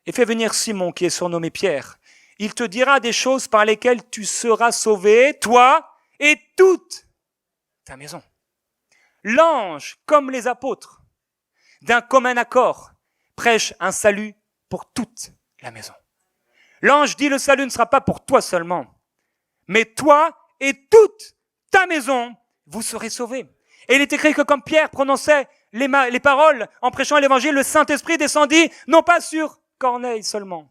et fais venir Simon qui est surnommé Pierre. Il te dira des choses par lesquelles tu seras sauvé, toi et toute ta maison. » L'ange, comme les apôtres, d'un commun accord, prêche un salut pour toute la maison. L'ange dit « Le salut ne sera pas pour toi seulement, mais toi et toute ta maison, vous serez sauvés. » Et il est écrit que comme Pierre prononçait les paroles en prêchant l'évangile, le Saint-Esprit descendit, non pas sur Corneille seulement,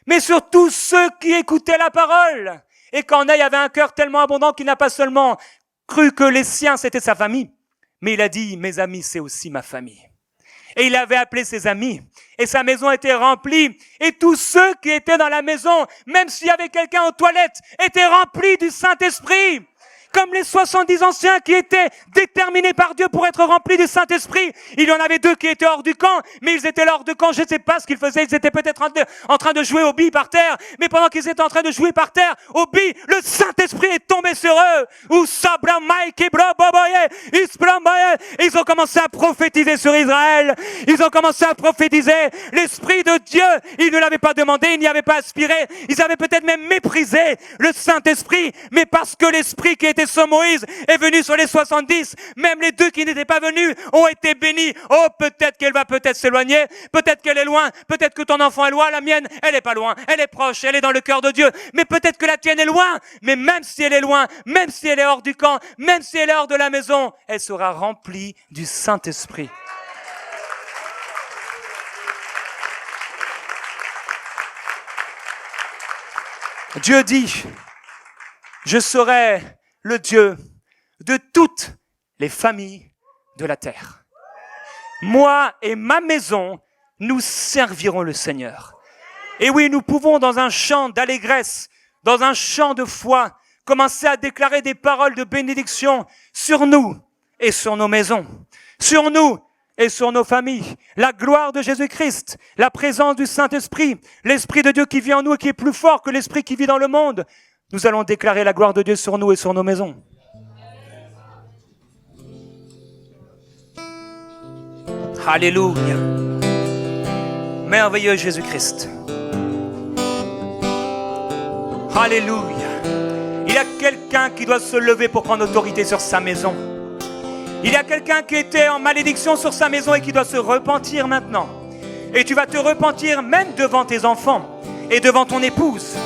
mais sur tous ceux qui écoutaient la parole. Et Corneille avait un cœur tellement abondant qu'il n'a pas seulement cru que les siens c'était sa famille, mais il a dit, mes amis c'est aussi ma famille. Et il avait appelé ses amis, et sa maison était remplie, et tous ceux qui étaient dans la maison, même s'il y avait quelqu'un aux toilettes, étaient remplis du Saint-Esprit. Comme les 70 anciens qui étaient déterminés par Dieu pour être remplis du Saint-Esprit. Il y en avait 2 qui étaient hors du camp, mais ils étaient hors du camp. Je ne sais pas ce qu'ils faisaient. Ils étaient peut-être en train de jouer aux billes par terre. Mais pendant qu'ils étaient en train de jouer par terre, aux billes, le Saint-Esprit est tombé sur eux. Ils ont commencé à prophétiser sur Israël. Ils ont commencé à prophétiser. L'Esprit de Dieu, ils ne l'avaient pas demandé, ils n'y avaient pas aspiré. Ils avaient peut-être même méprisé le Saint-Esprit. Mais parce que l'Esprit qui était sur Moïse est venu sur les 70, même les 2 qui n'étaient pas venus ont été bénis. Oh, peut-être qu'elle va peut-être s'éloigner. Peut-être qu'elle est loin. Peut-être que ton enfant est loin. La mienne, elle est pas loin. Elle est proche. Elle est dans le cœur de Dieu. Mais peut-être que la tienne est loin. Mais même si elle est loin, même si elle est hors du camp, même si elle est hors de la maison, elle sera remplie du Saint-Esprit. Dieu dit, je serai le Dieu de toutes les familles de la terre. Moi et ma maison, nous servirons le Seigneur. Et oui, nous pouvons dans un chant d'allégresse, dans un chant de foi, commencer à déclarer des paroles de bénédiction sur nous et sur nos maisons, sur nous et sur nos familles. La gloire de Jésus-Christ, la présence du Saint-Esprit, l'Esprit de Dieu qui vit en nous et qui est plus fort que l'Esprit qui vit dans le monde. Nous allons déclarer la gloire de Dieu sur nous et sur nos maisons. Alléluia. Merveilleux Jésus-Christ. Alléluia. Il y a quelqu'un qui doit se lever pour prendre autorité sur sa maison. Il y a quelqu'un qui était en malédiction sur sa maison et qui doit se repentir maintenant. Et tu vas te repentir même devant tes enfants et devant ton épouse.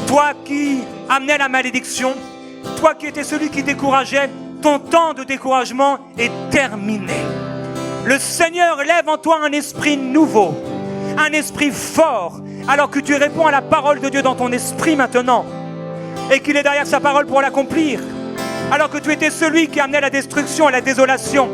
Toi qui amenais la malédiction, toi qui étais celui qui décourageait, ton temps de découragement est terminé. Le Seigneur lève en toi un esprit nouveau, un esprit fort, alors que tu réponds à la parole de Dieu dans ton esprit maintenant, et qu'il est derrière sa parole pour l'accomplir. Alors que tu étais celui qui amenait la destruction et la désolation.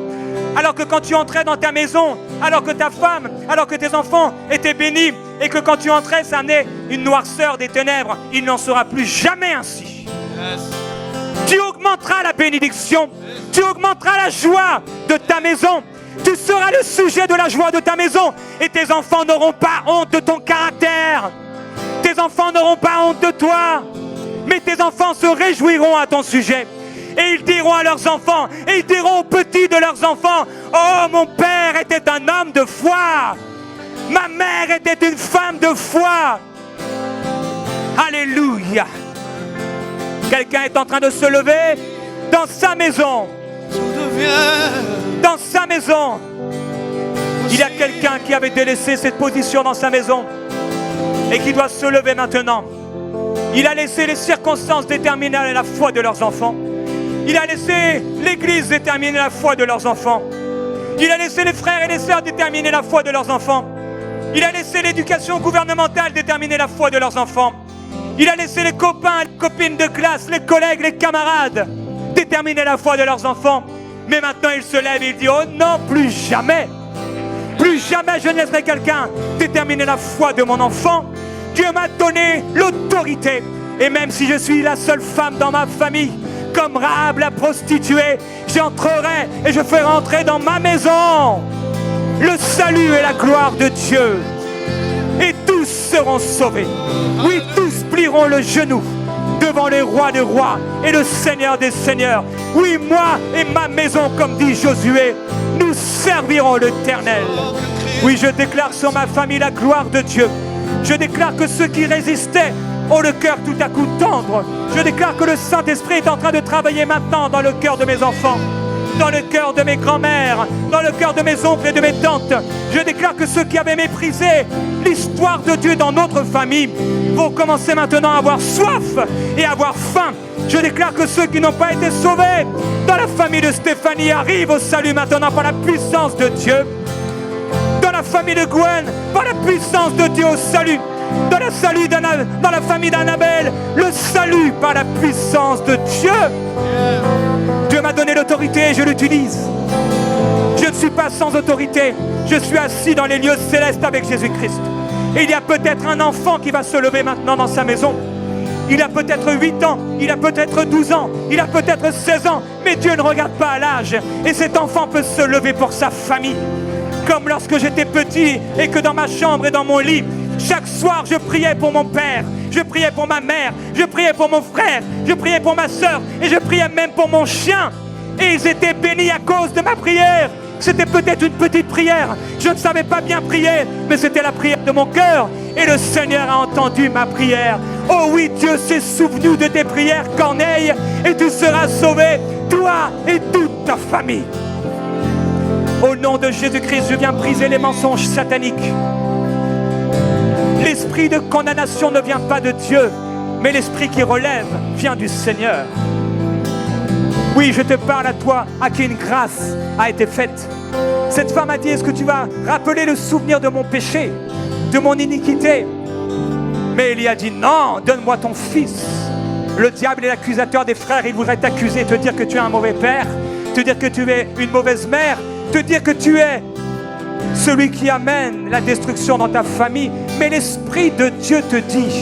Alors que quand tu entrais dans ta maison, alors que ta femme, alors que tes enfants étaient bénis, et que quand tu entrais, ça amenait une noirceur des ténèbres, il n'en sera plus jamais ainsi. Yes. Tu augmenteras la bénédiction, tu augmenteras la joie de ta maison. Tu seras le sujet de la joie de ta maison, et tes enfants n'auront pas honte de ton caractère. Tes enfants n'auront pas honte de toi, mais tes enfants se réjouiront à ton sujet. Et ils diront à leurs enfants, et ils diront aux petits de leurs enfants, oh, mon père était un homme de foi, ma mère était une femme de foi. Alléluia. Quelqu'un est en train de se lever dans sa maison. Dans sa maison. Il y a quelqu'un qui avait délaissé cette position dans sa maison et qui doit se lever maintenant. Il a laissé les circonstances déterminer la foi de leurs enfants. Il a laissé l'Église déterminer la foi de leurs enfants. Il a laissé les frères et les sœurs déterminer la foi de leurs enfants. Il a laissé l'éducation gouvernementale déterminer la foi de leurs enfants. Il a laissé les copains, les copines de classe, les collègues, les camarades déterminer la foi de leurs enfants. Mais maintenant il se lève et il dit, oh non, plus jamais je ne laisserai quelqu'un déterminer la foi de mon enfant. Dieu m'a donné l'autorité. Et même si je suis la seule femme dans ma famille, comme Rahab la prostituée, j'entrerai et je ferai entrer dans ma maison le salut et la gloire de Dieu. Et tous seront sauvés. Oui, tous plieront le genou devant les rois des rois et le Seigneur des seigneurs. Oui, moi et ma maison, comme dit Josué, nous servirons l'Éternel. Oui, je déclare sur ma famille la gloire de Dieu. Je déclare que ceux qui résistaient ont le cœur tout à coup tendre. Je déclare que le Saint-Esprit est en train de travailler maintenant dans le cœur de mes enfants, dans le cœur de mes grands-mères, dans le cœur de mes oncles et de mes tantes. Je déclare que ceux qui avaient méprisé l'histoire de Dieu dans notre famille vont commencer maintenant à avoir soif et à avoir faim. Je déclare que ceux qui n'ont pas été sauvés dans la famille de Stéphanie arrivent au salut maintenant par la puissance de Dieu. Dans la famille de Gwen, par la puissance de Dieu au salut. Dans la famille d'Annabelle, le salut par la puissance de Dieu. Dieu m'a donné l'autorité et je l'utilise. Je ne suis pas sans autorité. Je suis assis dans les lieux célestes avec Jésus-Christ. Et il y a peut-être un enfant qui va se lever maintenant dans sa maison. Il a peut-être 8 ans, il a peut-être 12 ans, il a peut-être 16 ans, mais Dieu ne regarde pas à l'âge. Et cet enfant peut se lever pour sa famille. Comme lorsque j'étais petit et que dans ma chambre et dans mon lit, chaque soir je priais pour mon père, je priais pour ma mère, je priais pour mon frère, je priais pour ma soeur et je priais même pour mon chien. Et ils étaient bénis à cause de ma prière. C'était peut-être une petite prière. Je ne savais pas bien prier, mais c'était la prière de mon cœur. Et le Seigneur a entendu ma prière. Oh oui, Dieu s'est souvenu de tes prières, Corneille, et tu seras sauvé, toi et toute ta famille. Au nom de Jésus-Christ, je viens briser les mensonges sataniques. L'esprit de condamnation ne vient pas de Dieu, mais l'esprit qui relève vient du Seigneur. Oui, je te parle à toi, à qui une grâce a été faite. Cette femme a dit, est-ce que tu vas rappeler le souvenir de mon péché, de mon iniquité? Mais Élie a dit, non, donne-moi ton fils. Le diable est l'accusateur des frères, il voudrait t'accuser, te dire que tu es un mauvais père, te dire que tu es une mauvaise mère, te dire que tu es celui qui amène la destruction dans ta famille. Mais l'Esprit de Dieu te dit,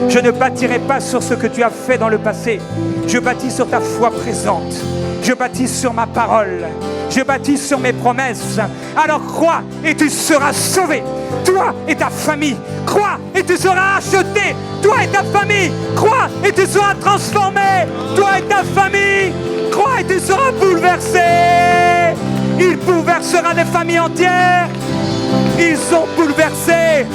je ne bâtirai pas sur ce que tu as fait dans le passé. Je bâtis sur ta foi présente. Je bâtis sur ma parole. Je bâtis sur mes promesses. Alors crois et tu seras sauvé. Toi et ta famille. Crois et tu seras acheté. Toi et ta famille. Crois et tu seras transformé. Toi et ta famille. Crois et tu seras bouleversé. Il bouleversera des familles entières. Ils sont bouleversés.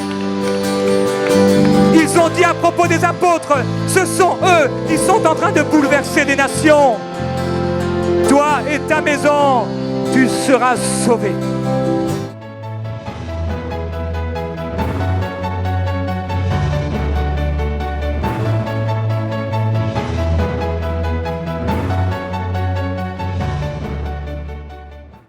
Ils ont dit à propos des apôtres, ce sont eux, ils sont en train de bouleverser des nations. Toi et ta maison, tu seras sauvé.